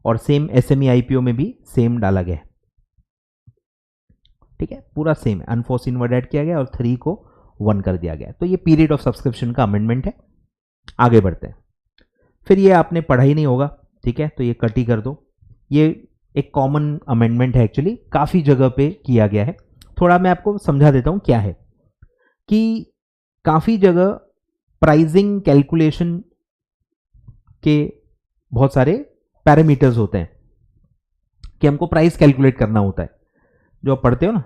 और सेम एसएमई आईपीओ में भी सेम डाला गया। ठीक है, पूरा सेम है, अनफॉर्सीन वर्ड ऐड किया गया और 3 को 1 कर दिया गया। तो ये पीरियड ऑफ सब्सक्रिप्शन का अमेंडमेंट है। आगे बढ़ते हैं, फिर ये आपने पढ़ा ही नहीं होगा, ठीक है, तो ये कट ही कर दो। ये एक कॉमन अमेंडमेंट है, एक्चुअली काफी जगह पे किया गया है, थोड़ा मैं आपको समझा देता हूं क्या है। कि काफी जगह प्राइसिंग कैलकुलेशन के बहुत सारे पैरामीटर्स होते हैं कि हमको प्राइस कैलकुलेट करना होता है, जो आप पढ़ते हो ना,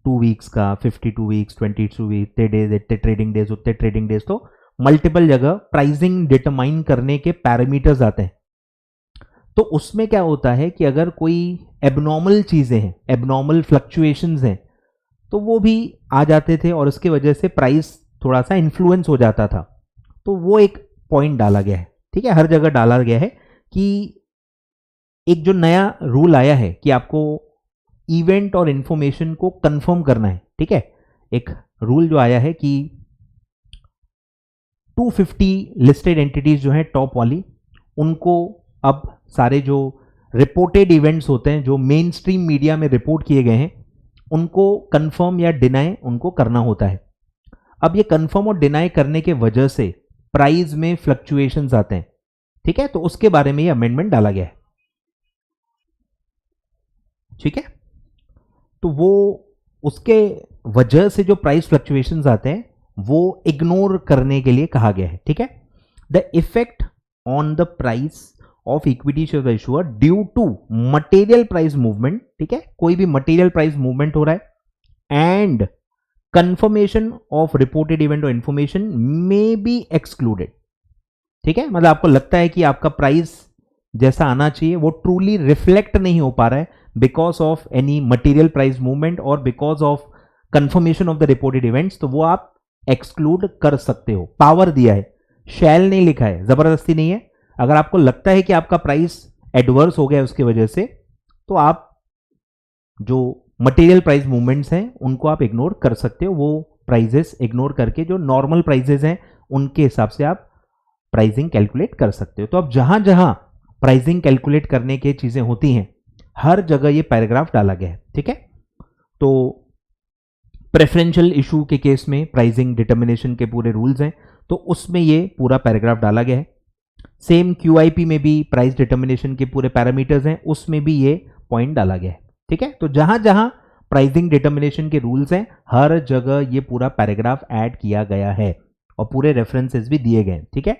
2 वीक्स का, 52 वीक्स, 22 वीक, इतने डेज, इतने ट्रेडिंग डेज, उतने ट्रेडिंग डेज, तो मल्टीपल जगह प्राइसिंग डिटरमाइन करने के पैरामीटर्स आते हैं। तो उसमें क्या होता है कि अगर कोई एबनॉर्मल चीजें हैं, एबनॉर्मल फ्लक्चुएशंस हैं, तो वो भी आ जाते थे और उसके वजह से प्राइस थोड़ा सा इन्फ्लुएंस हो जाता था। तो वो एक पॉइंट डाला गया है। ठीक है, हर जगह डाला गया है कि एक जो नया रूल आया है कि आपको इवेंट और इंफॉर्मेशन को कंफर्म करना है। ठीक है, एक रूल जो आया है कि 250 लिस्टेड एंटिटीज जो हैं टॉप वाली, उनको अब सारे जो रिपोर्टेड इवेंट्स होते हैं, जो मेन स्ट्रीम मीडिया में रिपोर्ट किए गए हैं, उनको कंफर्म या डिनाई उनको करना होता है। अब ये कंफर्म और डिनाई करने के वजह से प्राइस में फ्लक्चुएशंस आते हैं। ठीक है, तो उसके बारे में ये अमेंडमेंट डाला गया है। ठीक है, तो वो उसके वजह से जो प्राइस फ्लक्चुएशंस आते हैं वो इग्नोर करने के लिए कहा गया है। ठीक है, the effect on the price of equity share issuer due to material price movement. ठीक है, कोई भी मटेरियल प्राइस मूवमेंट हो रहा है and confirmation of reported event और इंफॉर्मेशन मे बी एक्सक्लूडेड। ठीक है, मतलब आपको लगता है कि आपका प्राइस जैसा आना चाहिए वो ट्रूली रिफ्लेक्ट नहीं हो पा रहा है because of any material price movement और because of confirmation of the reported events, तो वो आप एक्सक्लूड कर सकते हो। पावर दिया है, शैल नहीं लिखा है, जबरदस्ती नहीं है। अगर आपको लगता है कि आपका प्राइस एडवर्स हो गया उसकी वजह से, तो आप जो मटेरियल प्राइस मूवमेंट्स हैं उनको आप इग्नोर कर सकते हो। वो प्राइजेस इग्नोर करके जो नॉर्मल प्राइजेस हैं उनके हिसाब से आप प्राइसिंग कैलकुलेट कर सकते हो। तो अब जहां जहां प्राइसिंग कैलकुलेट करने की चीजें होती हैं हर जगह ये पैराग्राफ डाला गया है। ठीक है, तो प्रेफरेंशियल इशू के केस में प्राइसिंग डिटर्मिनेशन के पूरे रूल्स हैं, तो उसमें ये पूरा पैराग्राफ डाला गया है। सेम क्यूआईपी में भी प्राइस डिटर्मिनेशन के पूरे पैरामीटर्स हैं, उसमें भी ये पॉइंट डाला गया है। ठीक है, तो जहां जहां प्राइसिंग डिटर्मिनेशन के रूल्स हैं हर जगह ये पूरा पैराग्राफ ऐड किया गया है और पूरे रेफरेंसेस भी दिए गए हैं। ठीक है,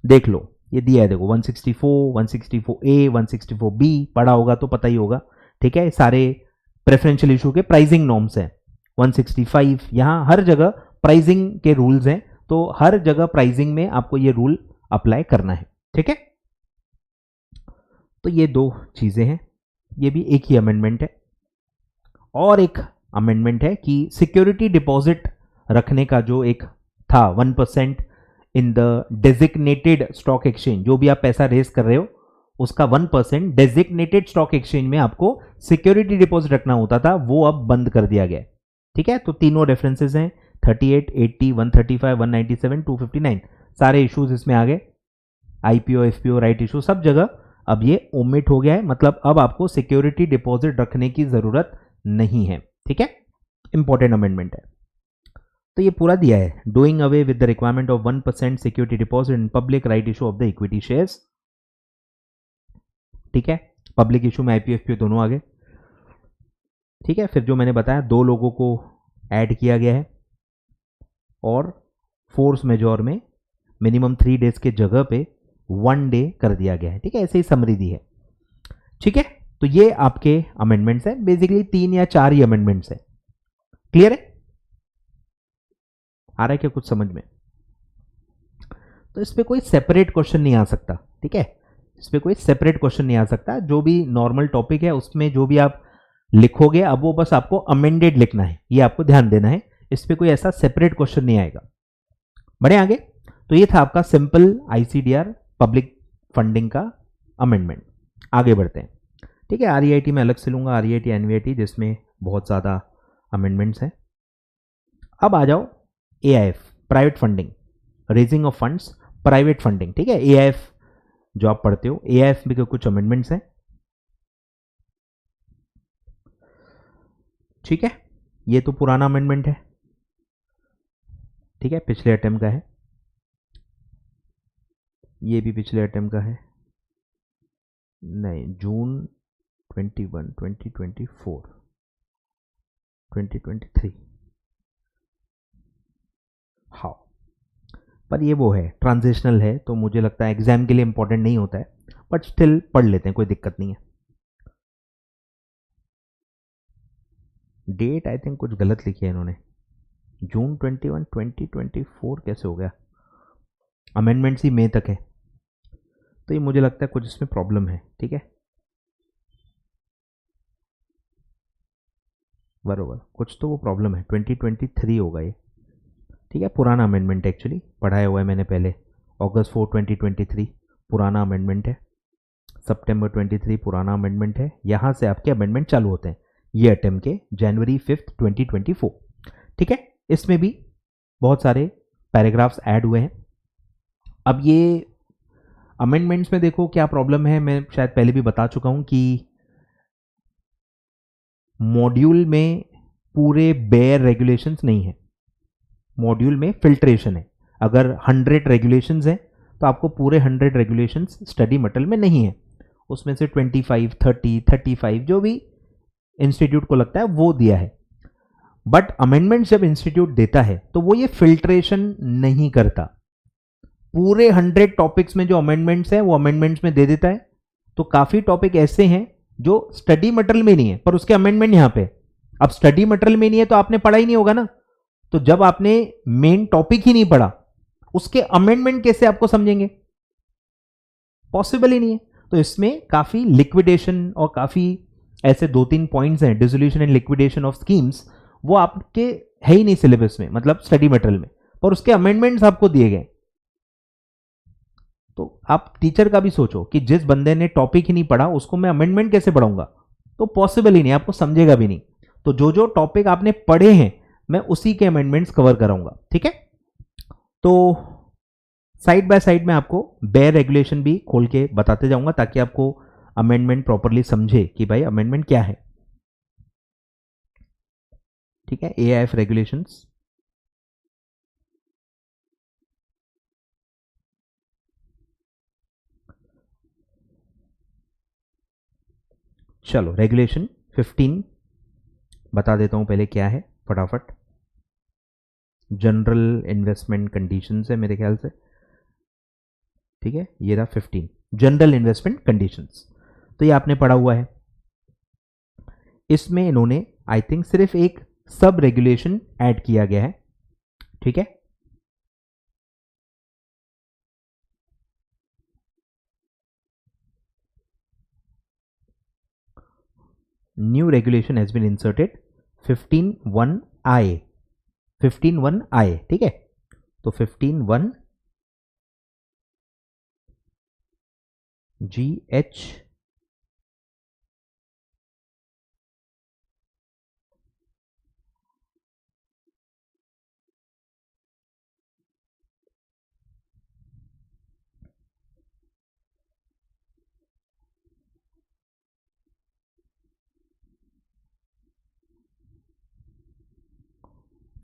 देख लो, ये दिया है देखो 164, 164A, 164B, पढ़ा होगा तो पता ही होगा, ठीक है। सारे प्रेफरेंशियल इशू के प्राइसिंग नॉर्म्स हैं। 165, यहाँ हर जगह प्राइसिंग के रूल्स हैं, तो हर जगह प्राइसिंग में आपको ये रूल अप्लाई करना है, ठीक है। तो ये दो चीजें हैं, ये भी एक ही अमेंडमेंट है। और एक अमेंडमेंट है कि सिक्योरिटी डिपॉजिट रखने का जो एक था 1% in the designated stock exchange, जो भी आप पैसा रेस कर रहे हो उसका 1% डेजिग्नेटेड स्टॉक एक्सचेंज में आपको सिक्योरिटी डिपॉजिट रखना होता था, वो अब बंद कर दिया गया है, ठीक है। तो तीनों रेफरेंसेस हैं 38, 80, 135, 197, 259, सारे इश्यूज इसमें आ गए। आईपीओ, एफपीओ, राइट इशू, सब जगह अब ये ओमिट हो गया है, मतलब अब आपको सिक्योरिटी डिपॉजिट रखने की जरूरत नहीं है, ठीक है। इंपॉर्टेंट अमेंडमेंट है। तो ये पूरा दिया है, doing away with the requirement of 1% security deposit in public right issue of the equity shares, ठीक है। पब्लिक इशू में आईपीओ, एफपीओ दोनों आ गए, ठीक है। फिर जो मैंने बताया 2 लोगों को ऐड किया गया है और फोर्स मेजोर में मिनिमम 3 डेज के जगह पे 1 डे कर दिया गया है, ठीक है। ऐसे ही समरी दी है, ठीक है। तो ये आपके अमेंडमेंट्स हैं, बेसिकली 3 या 4 ही अमेंडमेंट्स हैं। क्लियर है? आ रहा है क्या कुछ समझ में? तो इस पे कोई सेपरेट क्वेश्चन नहीं आ सकता, ठीक है। इस पे कोई सेपरेट क्वेश्चन नहीं आ सकता, जो भी नॉर्मल टॉपिक है उसमें जो भी आप लिखोगे अब वो बस आपको अमेंडेड लिखना है, ये आपको ध्यान देना है। इस पे कोई ऐसा सेपरेट क्वेश्चन नहीं आएगा। बढ़े आगे। तो ये था आपका सिंपल आईसीडीआर पब्लिक फंडिंग का अमेंडमेंट। आगे बढ़ते हैं, ठीक है। आरईआईटी में अलग से लूंगा, आरईआईटी, एनवीआईटी, जिसमें बहुत ज़्यादा अमेंडमेंट्स हैं। अब आ जाओ AIF, private funding, raising of funds, private funding, ठीक है। एआईएफ जो आप पढ़ते हो, एआईएफ में कुछ अमेंडमेंट्स हैं, ठीक है। ये तो पुराना अमेंडमेंट है, ठीक है, पिछले अटेम्प्ट का है। ये भी पिछले अटेम्प्ट का है, नहीं, जून 21, 2024, 2023, हाँ। पर ये वो है, ट्रांजिशनल है, तो मुझे लगता है एग्जाम के लिए इंपॉर्टेंट नहीं होता है, बट स्टिल पढ़ लेते हैं, कोई दिक्कत नहीं है। डेट आई थिंक कुछ गलत लिखी है इन्होंने, जून 21, 2024 कैसे हो गया? अमेंडमेंट्स ही मई तक है, तो ये मुझे लगता है कुछ इसमें प्रॉब्लम है, ठीक है। बरोबर, कुछ तो वो प्रॉब्लम है, 2023 होगा ये, ठीक है। पुराना अमेंडमेंट एक्चुअली पढ़ाया हुआ है मैंने पहले, अगस्त 4, 2023 पुराना अमेंडमेंट है, सितंबर 23 पुराना अमेंडमेंट है। यहाँ से आपके अमेंडमेंट चालू होते हैं ये अटेम्प्ट के, जनवरी 5, 2024, ठीक है। इसमें भी बहुत सारे पैराग्राफ्स ऐड हुए हैं। अब ये अमेंडमेंट्स में देखो क्या प्रॉब्लम है, मैं शायद पहले भी बता चुका हूं कि मॉड्यूल में पूरे बेयर रेगुलेशंस नहीं है, मॉड्यूल में फिल्ट्रेशन है। अगर 100 रेगुलेशंस हैं तो आपको पूरे 100 रेगुलेशंस स्टडी मटेरियल में नहीं है, उसमें से 25, 30, 35 जो भी इंस्टीट्यूट को लगता है वो दिया है। बट अमेंडमेंट जब इंस्टीट्यूट देता है तो वो ये फिल्ट्रेशन नहीं करता, पूरे 100 टॉपिक्स में जो अमेंडमेंट्स हैं वो अमेंडमेंट्स में दे देता है। तो काफी टॉपिक ऐसे हैं जो स्टडी मटेरियल में नहीं है पर उसके अमेंडमेंट यहां पे। अब स्टडी मटेरियल में नहीं है तो आपने पढ़ा ही नहीं होगा ना, तो जब आपने मेन टॉपिक ही नहीं पढ़ा उसके अमेंडमेंट कैसे आपको समझेंगे? पॉसिबल ही नहीं है। तो इसमें काफी लिक्विडेशन और काफी ऐसे 2-3 पॉइंट्स हैं, dissolution and liquidation of schemes, वो आपके है ही नहीं सिलेबस में, मतलब स्टडी मटेरियल में, पर उसके अमेंडमेंट्स आपको दिए गए। तो आप टीचर का भी सोचो कि जिस बंदे ने टॉपिक ही नहीं पढ़ा उसको मैं अमेंडमेंट कैसे पढ़ाऊंगा, तो पॉसिबल ही नहीं, आपको समझेगा भी नहीं। तो जो जो टॉपिक आपने पढ़े हैं मैं उसी के अमेंडमेंट्स कवर कराऊंगा, ठीक है। तो साइड बाय साइड में आपको बेयर रेगुलेशन भी खोल के बताते जाऊंगा ताकि आपको अमेंडमेंट प्रॉपरली समझे कि भाई अमेंडमेंट क्या है, ठीक है। एआईएफ रेगुलेशंस, चलो रेगुलेशन 15 बता देता हूं पहले क्या है फटाफट। जनरल इन्वेस्टमेंट कंडीशंस है मेरे ख्याल से, ठीक है, ये रहा 15 जनरल इन्वेस्टमेंट कंडीशंस। तो ये आपने पढ़ा हुआ है। इसमें इन्होंने आई थिंक सिर्फ एक सब रेगुलेशन ऐड किया गया है, ठीक है। New regulation has been inserted 15(1)(i), 15(1)(i), ठीक है। तो 15(1)(gh)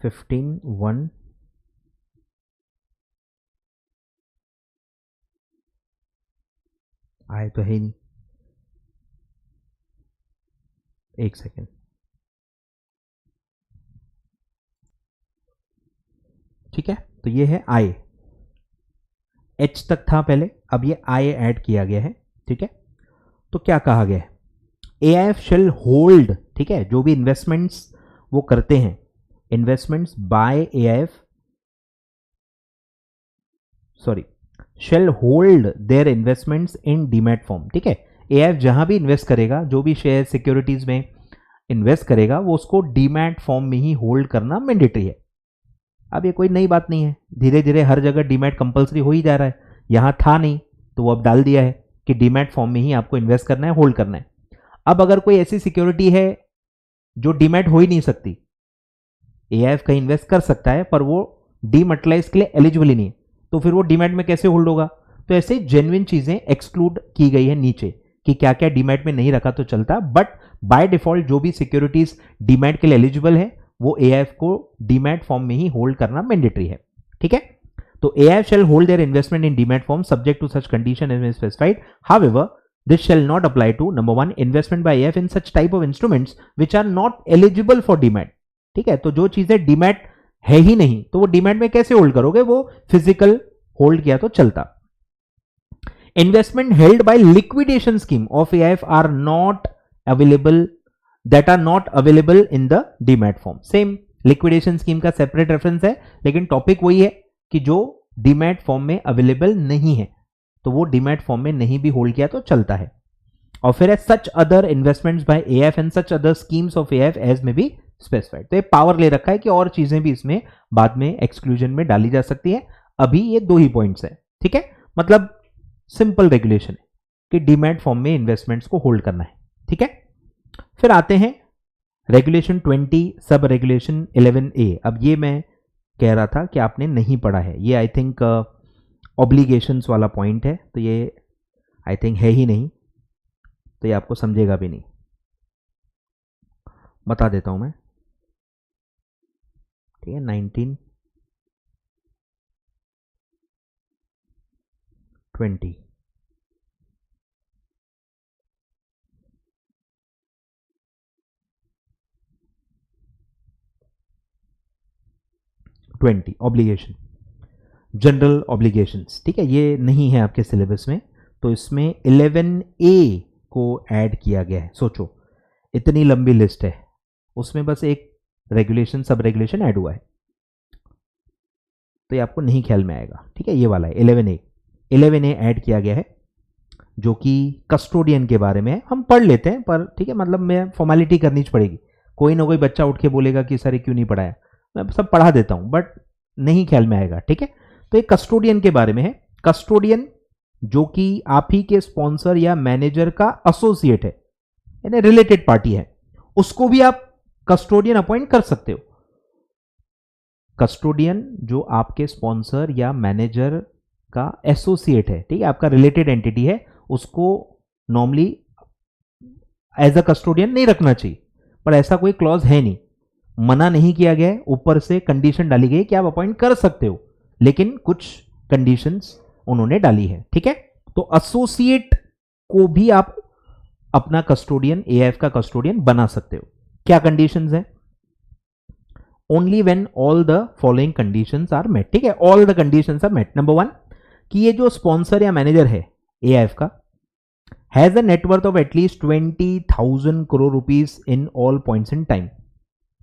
(15(1) आए तो है ही नहीं, एक सेकेंड, ठीक है। तो ये है आई, एच तक था पहले, अब ये आई ऐड किया गया है, ठीक है। तो क्या कहा गया है, एआईएफ शेल होल्ड, ठीक है, जो भी इन्वेस्टमेंट्स वो करते हैं, investments by AIF, sorry, shall hold their investments in demat form, ठीक है। एआईएफ जहां भी इन्वेस्ट करेगा, जो भी शेयर सिक्योरिटीज में इन्वेस्ट करेगा, वो उसको डीमैट फॉर्म में ही होल्ड करना मैंडेटरी है। अब ये कोई नई बात नहीं है, धीरे धीरे हर जगह डीमैट कंपलसरी हो ही जा रहा है। यहां था नहीं तो वो अब डाल दिया है कि डीमैट फॉर्म में ही आपको इन्वेस्ट करना है, होल्ड करना है। अब अगर कोई ऐसी सिक्योरिटी है जो डीमैट हो ही नहीं सकती, एआईएफ कहीं इन्वेस्ट कर सकता है पर वो डीमैटलाइज के लिए एलिजिबल ही नहीं है, तो फिर वो डीमैट में कैसे होल्ड होगा। तो ऐसे जेन्युइन चीजें एक्सक्लूड की गई है नीचे कि क्या क्या डीमैट में नहीं रखा तो चलता, बट बाय डिफॉल्ट जो भी सिक्योरिटीज डीमैट के लिए एलिजिबल है वो एआईएफ को डीमैट फॉर्म में ही होल्ड करना मैंडेटरी है, ठीक है। तो AIF shall hold their investment in demat form subject to such condition as specified, however this shall not apply to number 1 investment by AIF in such type of instruments which are not eligible for demat, ठीक है। तो जो चीजें demat है ही नहीं तो वो demat में कैसे होल्ड करोगे, वो फिजिकल होल्ड किया तो चलता। Investment held by liquidation scheme of AIF are not available, that are not available in the demat form. Same liquidation scheme का सेपरेट रेफरेंस है, लेकिन टॉपिक वही है कि जो डीमैट फॉर्म में अवेलेबल नहीं है तो वो डीमैट फॉर्म में नहीं भी होल्ड किया तो चलता है। और फिर है such other investments by AIF and such other schemes of AIF as में भी स्पेसिफाइड। तो ये पावर ले रखा है कि और चीजें भी इसमें बाद में एक्सक्लूजन में डाली जा सकती है। अभी ये दो ही पॉइंट्स है, ठीक है। मतलब सिंपल रेगुलेशन है कि डीमैट फॉर्म में इन्वेस्टमेंट्स को होल्ड करना है, ठीक है। फिर आते हैं रेगुलेशन 20 सब रेगुलेशन 11A। अब ये मैं कह रहा था कि आपने नहीं पढ़ा है, ये आई थिंक ऑब्लिगेशंस वाला पॉइंट है, तो ये आई थिंक है ही नहीं, तो ये आपको समझेगा भी नहीं। बता देता हूं मैं, ठीक है। 1920 20 ऑब्लिगेशन, जनरल ऑब्लिगेशंस, ठीक है। ये नहीं है आपके सिलेबस में, तो इसमें 11A को ऐड किया गया है। सोचो इतनी लंबी लिस्ट है, उसमें बस एक रेगुलेशन सब रेगुलेशन ऐड हुआ है, तो ये आपको नहीं ख्याल में आएगा, ठीक है। ये वाला है 11A ऐड किया गया है, जो कि कस्टोडियन के बारे में है। हम पढ़ लेते हैं पर ठीक है, मतलब मैं फॉर्मेलिटी करनी पड़ेगी, कोई ना कोई बच्चा उठ के बोलेगा कि सर क्यों नहीं पढ़ाया, मैं सब पढ़ा देता हूं बट नहीं ख्याल में आएगा, ठीक है। तो ये कस्टोडियन के बारे में है। कस्टोडियन जो कि आप ही के स्पॉन्सर या मैनेजर का एसोसिएट है, यानी रिलेटेड पार्टी है, उसको भी आप कस्टोडियन अपॉइंट कर सकते हो। कस्टोडियन जो आपके स्पॉन्सर या मैनेजर का एसोसिएट है, ठीक है, आपका रिलेटेड एंटिटी है, उसको नॉर्मली एज अ कस्टोडियन नहीं रखना चाहिए, पर ऐसा कोई क्लॉज है नहीं, मना नहीं किया गया है, ऊपर से कंडीशन डाली गई कि आप अपॉइंट कर सकते हो, लेकिन कुछ कंडीशंस उन्होंने डाली है, ठीक है। तो एसोसिएट को भी आप अपना कस्टोडियन, एआईएफ का कस्टोडियन बना सकते हो। क्या कंडीशंस हैं? Only when all the following conditions are met, ठीक है। All the conditions are met. Number 1, कि ये जो स्पॉन्सर या मैनेजर है एआईएफ का has a net worth of at least 20,000 crore rupees in all points in time.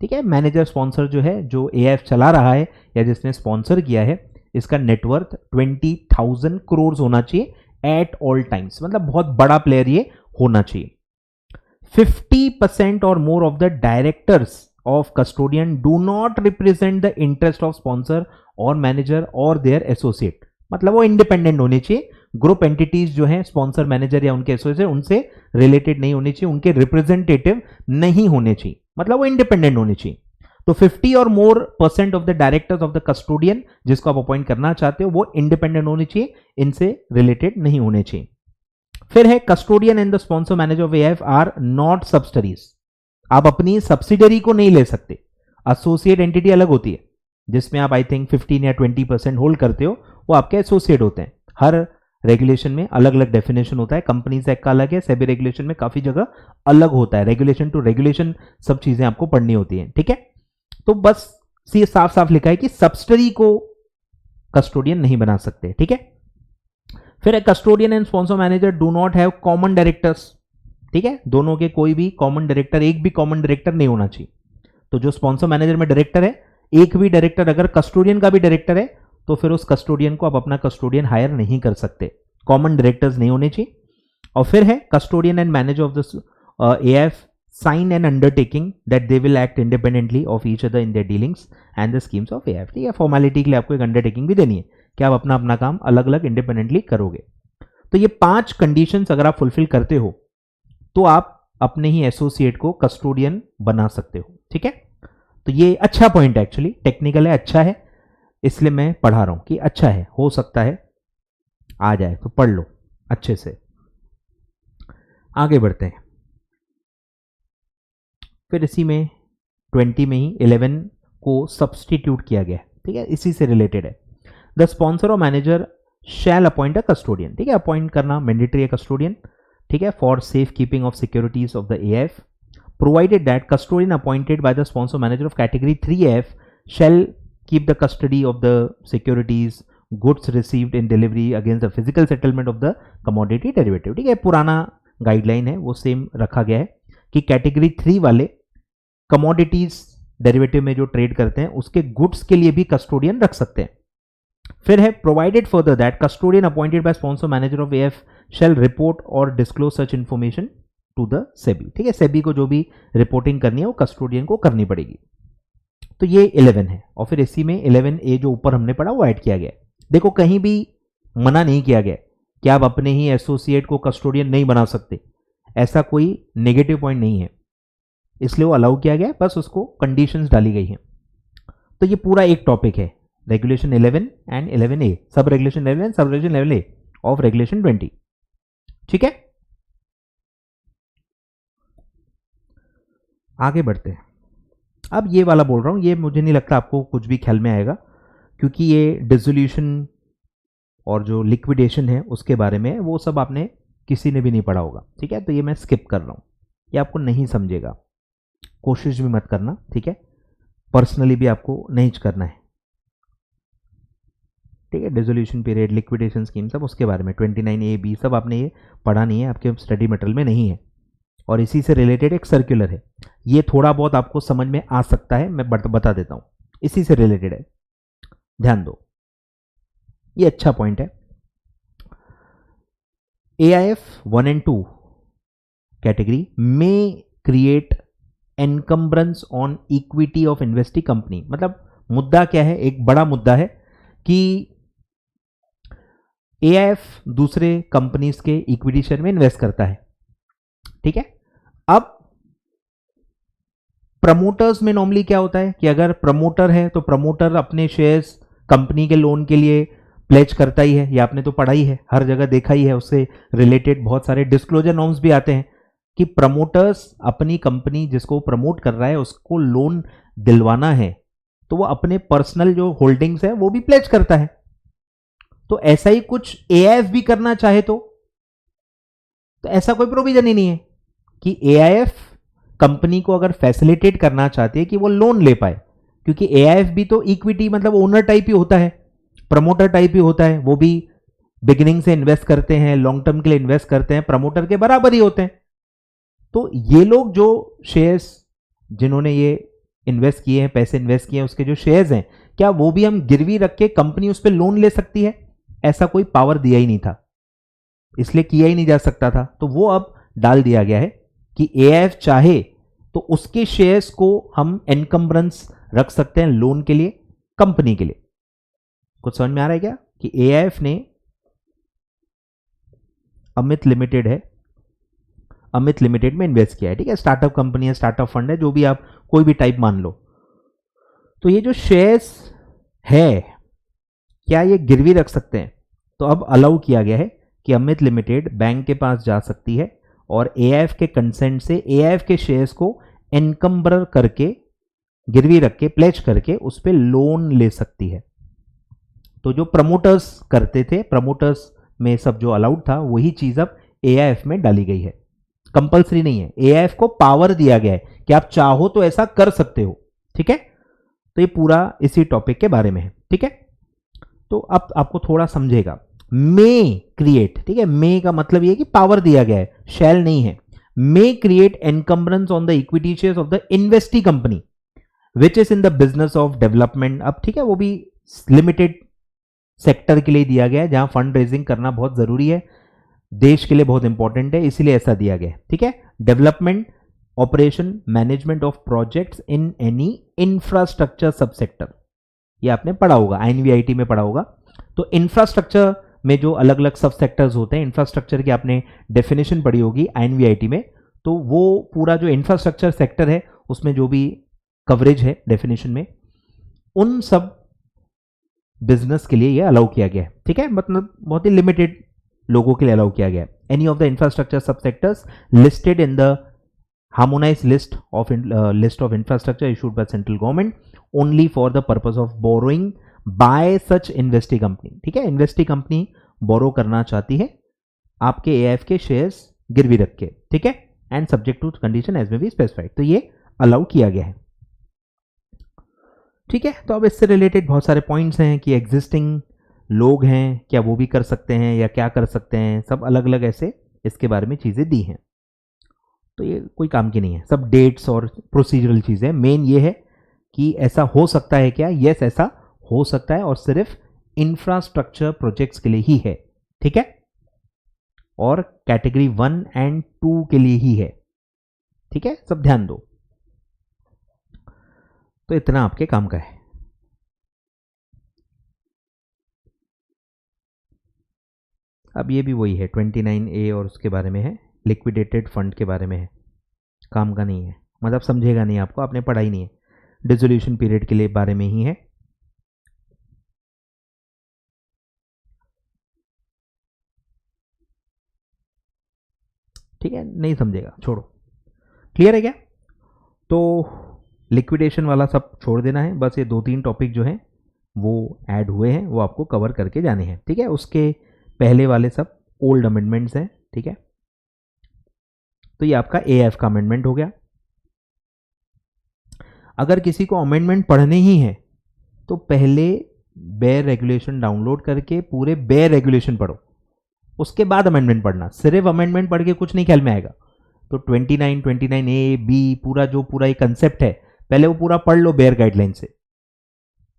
ठीक है, मैनेजर स्पॉन्सर जो है, जो एआईएफ चला रहा है या जिसने स्पॉन्सर किया है, इसका नेटवर्थ 20,000 करोड़ होना चाहिए एट ऑल टाइम्स, मतलब बहुत बड़ा प्लेयर ये होना चाहिए। 50% और more of the directors of custodian do not represent the interest of sponsor और मैनेजर और देयर एसोसिएट, मतलब वो इंडिपेंडेंट होने चाहिए। ग्रुप एंटिटीज जो हैं स्पॉन्सर, मैनेजर या उनके एसोसिएट, उनसे रिलेटेड नहीं होने चाहिए, उनके रिप्रेजेंटेटिव नहीं होने चाहिए, मतलब वो इंडिपेंडेंट होने चाहिए। तो 50 और मोर % of the directors of the custodian जिसको आप अपॉइंट करना चाहते हो वो इंडिपेंडेंट होने चाहिए, इनसे रिलेटेड नहीं होने चाहिए। फिर है custodian and the sponsor manager of AIF are not subsidiaries. आप अपनी सब्सिडरी को नहीं ले सकते। एसोसिएट एंटिटी अलग होती है, जिसमें आप आई थिंक 15 या 20% होल्ड करते हो, वो आपके एसोसिएट होते हैं। हर रेगुलेशन में अलग अलग डेफिनेशन होता है, कंपनीज एक्ट का अलग है, सेबी रेगुलेशन में काफी जगह अलग होता है, रेगुलेशन टू रेगुलेशन सब चीजें आपको पढ़नी होती हैं। ठीक है, तो बस ये साफ साफ लिखा है कि सब्सिडरी को कस्टोडियन नहीं बना सकते। ठीक है, फिर custodian and sponsor manager do not have common directors. ठीक है, दोनों के कोई भी कॉमन डायरेक्टर, एक भी कॉमन डायरेक्टर नहीं होना चाहिए। तो जो स्पॉन्सर मैनेजर में डायरेक्टर है, एक भी डायरेक्टर अगर कस्टोडियन का भी डायरेक्टर है तो फिर उस कस्टोडियन को आप अपना कस्टोडियन हायर नहीं कर सकते, कॉमन डायरेक्टर्स नहीं होने चाहिए। और फिर है custodian and manager of the AIF sign an undertaking that they will act independently of each other in their dealings and the schemes of AIF. ठीक है, फॉर्मेलिटी के लिए आपको एक अंडरटेकिंग भी देनी है कि आप अपना अपना काम अलग अलग इंडिपेंडेंटली करोगे। तो ये 5 कंडीशंस अगर आप फुलफिल करते हो तो आप अपने ही एसोसिएट को कस्टोडियन बना सकते हो। ठीक है, तो ये अच्छा पॉइंट है, एक्चुअली टेक्निकल है, अच्छा है, इसलिए मैं पढ़ा रहा हूं कि अच्छा है, हो सकता है आ जाए तो पढ़ लो अच्छे से। आगे बढ़ते हैं, फिर इसी में 20 में ही 11 को सब्सटीट्यूट किया गया। ठीक है, इसी से रिलेटेड है। द स्पॉन्सर और manager shall appoint a custodian. ठीक है, अपॉइंट करना मैंडेटरी है कस्टोडियन। ठीक है, for safe keeping of securities of the AIF, provided that custodian appointed by the sponsor manager of category 3 AIF shall keep the custody of the securities goods received in delivery against the physical settlement of the commodity derivative। ठीक है, पुराना guideline है वो same रखा गया है कि category 3 वाले कमोडिटीज डेरिवेटिव में जो ट्रेड करते हैं उसके गुड्स के लिए भी कस्टोडियन रख सकते हैं। फिर है provided further that custodian appointed by sponsor manager of AIF shall report और disclose such information to the SEBI. ठीक है, सेबी को जो भी रिपोर्टिंग करनी है वो कस्टोडियन को करनी पड़ेगी। तो ये 11 है, और फिर इसी में 11A जो ऊपर हमने पढ़ा वो ऐड किया गया। देखो कहीं भी मना नहीं किया गया कि आप अपने ही एसोसिएट को कस्टोडियन नहीं बना सकते, ऐसा कोई नेगेटिव पॉइंट नहीं है, इसलिए वो अलाउ किया गया, बस उसको कंडीशंस डाली गई हैं। तो ये पूरा एक टॉपिक है, regulation 11 and 11A, sub regulation 11 sub regulation 11A of regulation 20। ठीक है, आगे बढ़ते हैं। अब ये वाला बोल रहा हूं, ये मुझे नहीं लगता आपको कुछ भी ख्याल में आएगा, क्योंकि ये डिसोल्यूशन और जो लिक्विडेशन है उसके बारे में, वो सब आपने किसी ने भी नहीं पढ़ा होगा। ठीक है, तो ये मैं स्किप कर रहा हूं, ये आपको नहीं समझेगा, कोशिश भी मत करना। ठीक है, पर्सनली भी आपको नहीं करना है। ठीक है, डिसोल्यूशन पीरियड, लिक्विडेशन स्कीम, सब उसके बारे में 29A-B सब आपने ये पढ़ा नहीं है, आपके स्टडी मटेरियल में नहीं है, और इसी से रिलेटेड एक सर्कुलर है, ये थोड़ा बहुत आपको समझ में आ सकता है, मैं बता देता हूं, इसी से रिलेटेड है, ध्यान दो, ये अच्छा पॉइंट है। AIF 1 and 2 कैटेगरी में create encumbrance on equity of investee company. मतलब मुद्दा क्या है, एक बड़ा मुद्दा है कि AIF दूसरे कंपनीज के इक्विटी शेयर में इन्वेस्ट करता है। ठीक है, अब प्रमोटर्स में नॉर्मली क्या होता है कि अगर प्रमोटर है तो प्रमोटर अपने शेयर्स कंपनी के लोन के लिए प्लेज करता ही है, ये आपने तो पढ़ा ही है, हर जगह देखा ही है, उससे रिलेटेड बहुत सारे डिस्क्लोजर नॉर्म्स भी आते हैं कि प्रमोटर्स अपनी कंपनी जिसको प्रमोट कर रहा है उसको लोन दिलवाना है तो वो अपने पर्सनल जो होल्डिंग्स है वो भी प्लेज करता है। तो ऐसा ही कुछ AIF भी करना चाहे तो ऐसा कोई प्रोविजन ही नहीं है कि AIF कंपनी को अगर फैसिलिटेट करना चाहती है कि वो लोन ले पाए, क्योंकि AIF भी तो इक्विटी मतलब ओनर टाइप ही होता है, प्रमोटर टाइप ही होता है, वो भी बिगिनिंग से इन्वेस्ट करते हैं, लॉन्ग टर्म के लिए इन्वेस्ट करते हैं, प्रमोटर के बराबर ही होते हैं। तो ये लोग जो शेयर्स जिन्होंने ये इन्वेस्ट किए हैं, पैसे इन्वेस्ट किए हैं, उसके जो शेयर्स हैं, क्या वो भी हम गिरवी रख के कंपनी उस पर लोन ले सकती है? ऐसा कोई पावर दिया ही नहीं था, इसलिए किया ही नहीं जा सकता था। तो वो अब डाल दिया गया है कि एआईएफ चाहे तो उसके शेयर्स को हम एनकम्बरेंस रख सकते हैं लोन के लिए, कंपनी के लिए। कुछ समझ में आ रहा है क्या? कि एआईएफ ने अमित लिमिटेड है, अमित लिमिटेड में इन्वेस्ट किया है, ठीक है, स्टार्टअप कंपनी है, स्टार्टअप फंड है, जो भी आप कोई भी टाइप मान लो। तो ये जो शेयर्स है, क्या ये गिरवी रख सकते हैं? तो अब अलाउ किया गया है कि अमित लिमिटेड बैंक के पास जा सकती है और एआईएफ के कंसेंट से एआईएफ के शेयर्स को एनकम्बर करके, गिरवी रख के, प्लेज करके उस पर लोन ले सकती है। तो जो प्रमोटर्स करते थे, प्रमोटर्स में सब जो अलाउड था, वही चीज अब एआईएफ में डाली गई है। कंपल्सरी नहीं है, एआईएफ को पावर दिया गया है कि आप चाहो तो ऐसा कर सकते हो, ठीक है। तो ये पूरा इसी टॉपिक के बारे में है, ठीक है। तो अब आपको थोड़ा समझेगा। मे क्रिएट, ठीक है, मे का मतलब ये है कि पावर दिया गया है, शैल नहीं है। May create encumbrance on the equity shares of the investee company which is in the business of development. अब ठीक है, वो भी लिमिटेड सेक्टर के लिए दिया गया है, जहां फंड रेजिंग करना बहुत जरूरी है, देश के लिए बहुत इंपॉर्टेंट है, इसीलिए ऐसा दिया गया है, ठीक है। Development, operation, management of projects in any infrastructure subsector, ये आपने पढ़ा होगा, आईएनवीआईटी में पढ़ा होगा। तो इंफ्रास्ट्रक्चर में जो अलग अलग सब सेक्टर्स होते हैं, इंफ्रास्ट्रक्चर की आपने डेफिनेशन पढ़ी होगी आईएनवीआईटी में। तो वो पूरा जो इंफ्रास्ट्रक्चर सेक्टर है, उसमें जो भी कवरेज है डेफिनेशन में, उन सब बिजनेस के लिए ये अलाउ किया गया है, ठीक है। मतलब बहुत ही लिमिटेड लोगों के लिए अलाउ किया गया है। एनी ऑफ द इंफ्रास्ट्रक्चर सब sectors listed in the harmonised list of infrastructure issued by central government only for the purpose of borrowing bye such investee company, ठीक है। इन्वेस्टी कंपनी बोरो करना चाहती है आपके एआईएफ के शेयर्स गिरवी रख के, ठीक है, and subject to condition as may be specified. तो ये अलाउ किया गया है, ठीक है। तो अब इससे रिलेटेड बहुत सारे पॉइंट्स हैं कि एग्जिस्टिंग लोग हैं, क्या वो भी कर सकते हैं या क्या कर सकते हैं, सब अलग अलग ऐसे इसके बारे में चीज़ें दी हैं। तो ये कोई काम की नहीं है, सब डेट्स और प्रोसीजरल चीज़ें। मेन ये है कि ऐसा हो सकता है क्या? यस, ऐसा हो सकता है, और सिर्फ इंफ्रास्ट्रक्चर प्रोजेक्ट्स के लिए ही है, ठीक है, और कैटेगरी 1 एंड 2 के लिए ही है, ठीक है। सब ध्यान दो। तो इतना आपके काम का है। अब ये भी वही है, 29A और उसके बारे में है, लिक्विडेटेड फंड के बारे में है, काम का नहीं है, मतलब समझेगा नहीं आपको, आपने पढ़ा ही नहीं है। डिसोल्यूशन पीरियड के लिए बारे में ही है। ठीक है, नहीं समझेगा, छोड़ो। क्लियर है क्या? तो लिक्विडेशन वाला सब छोड़ देना है, बस ये 2-3 टॉपिक जो हैं वो ऐड हुए हैं, वो आपको कवर करके जाने हैं, ठीक है। उसके पहले वाले सब ओल्ड अमेंडमेंट्स हैं, ठीक है। तो ये आपका एएफ का अमेंडमेंट हो गया। अगर किसी को अमेंडमेंट पढ़ने ही है तो पहले बेयर रेगुलेशन डाउनलोड करके पूरे बेयर रेगुलेशन पढ़ो, उसके बाद अमेंडमेंट पढ़ना। सिर्फ अमेंडमेंट पढ़ के कुछ नहीं ख्याल में आएगा। तो 29A, B पूरा जो पूरा एक कंसेप्ट है, पहले वो पूरा पढ़ लो बेयर गाइडलाइन से,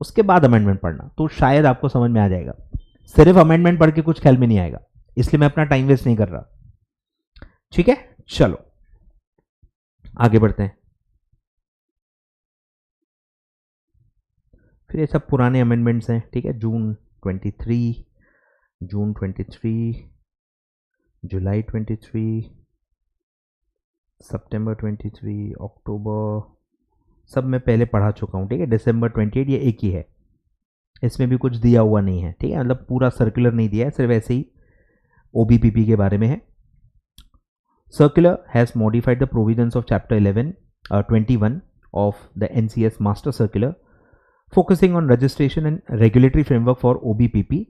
उसके बाद अमेंडमेंट पढ़ना, तो शायद आपको समझ में आ जाएगा। सिर्फ अमेंडमेंट पढ़ के कुछ ख्याल में नहीं आएगा, इसलिए मैं अपना टाइम वेस्ट नहीं कर रहा, ठीक है। चलो आगे बढ़ते हैं। फिर ये सब पुराने अमेंडमेंट्स हैं, ठीक है। जून 23, जुलाई 23, सितंबर 23, अक्टूबर, सब मैं पहले पढ़ा चुका हूँ, ठीक है। दिसंबर 28 ये एक ही है, इसमें भी कुछ दिया हुआ नहीं है, ठीक है, मतलब पूरा सर्कुलर नहीं दिया है, सिर्फ ऐसे ही ओबीपीपी के बारे में है। Circular has modified the provisions of chapter 21 of the NCS master circular focusing on registration and regulatory framework for OBPP.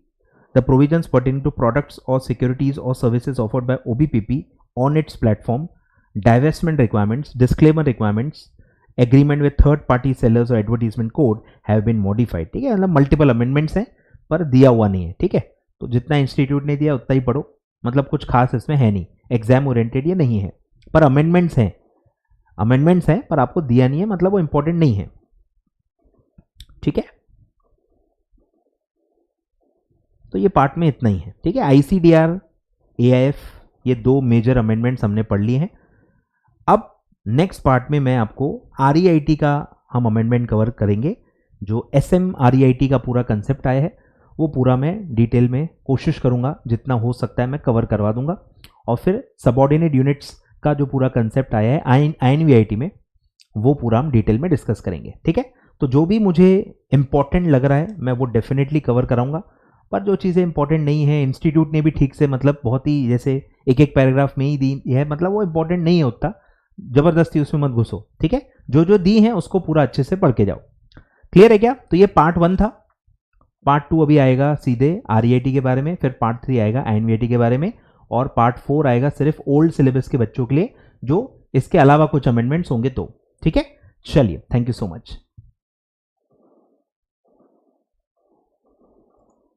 The provisions pertaining to products or securities or services offered by OBPP on its platform, divestment requirements, disclaimer requirements, agreement with third party sellers or advertisement code have been modified, ठीक है। मतलब multiple amendments हैं पर दिया हुआ नहीं है, ठीक है। तो जितना इंस्टीट्यूट ने दिया उतना ही पढ़ो, मतलब कुछ खास इसमें है नहीं, एग्जाम ओरिएंटेड ये नहीं है। पर अमेंडमेंट्स हैं पर आपको दिया नहीं है, मतलब वो इंपॉर्टेंट नहीं है। ठीक है, तो ये पार्ट में इतना ही है। ठीक है, आईसीडीआर, एआईएफ, ये 2 मेजर अमेंडमेंट्स हमने पढ़ लिए हैं। अब नेक्स्ट पार्ट में मैं आपको आरईआईटी का हम अमेंडमेंट कवर करेंगे। जो एसएम आरईआईटी का पूरा कंसेप्ट आया है वो पूरा मैं डिटेल में कोशिश करूंगा, जितना हो सकता है मैं कवर करवा दूंगा। और फिर सबऑर्डिनेट यूनिट्स का जो पूरा कंसेप्ट आया है आईएनवीआईटी में, वो पूरा हम डिटेल में डिस्कस करेंगे। ठीक है, तो जो भी मुझे इंपॉर्टेंट लग रहा है मैं वो डेफिनेटली कवर कराऊंगा। पर जो चीज़ें इंपॉर्टेंट नहीं है, इंस्टीट्यूट ने भी ठीक से मतलब बहुत ही जैसे एक एक पैराग्राफ में ही दी है, मतलब वो इंपॉर्टेंट नहीं है उतना, जबरदस्ती उसमें मत घुसो। ठीक है, जो जो दी है उसको पूरा अच्छे से पढ़ के जाओ। क्लियर है क्या? तो ये पार्ट 1 था। पार्ट 2 अभी आएगा सीधे आरईआईटी के बारे में, फिर पार्ट 3 आएगा आईएनवीआईटी के बारे में, और पार्ट 4 आएगा सिर्फ ओल्ड सिलेबस के बच्चों के लिए, जो इसके अलावा कुछ अमेंडमेंट्स होंगे तो। ठीक है, चलिए, थैंक यू सो मच।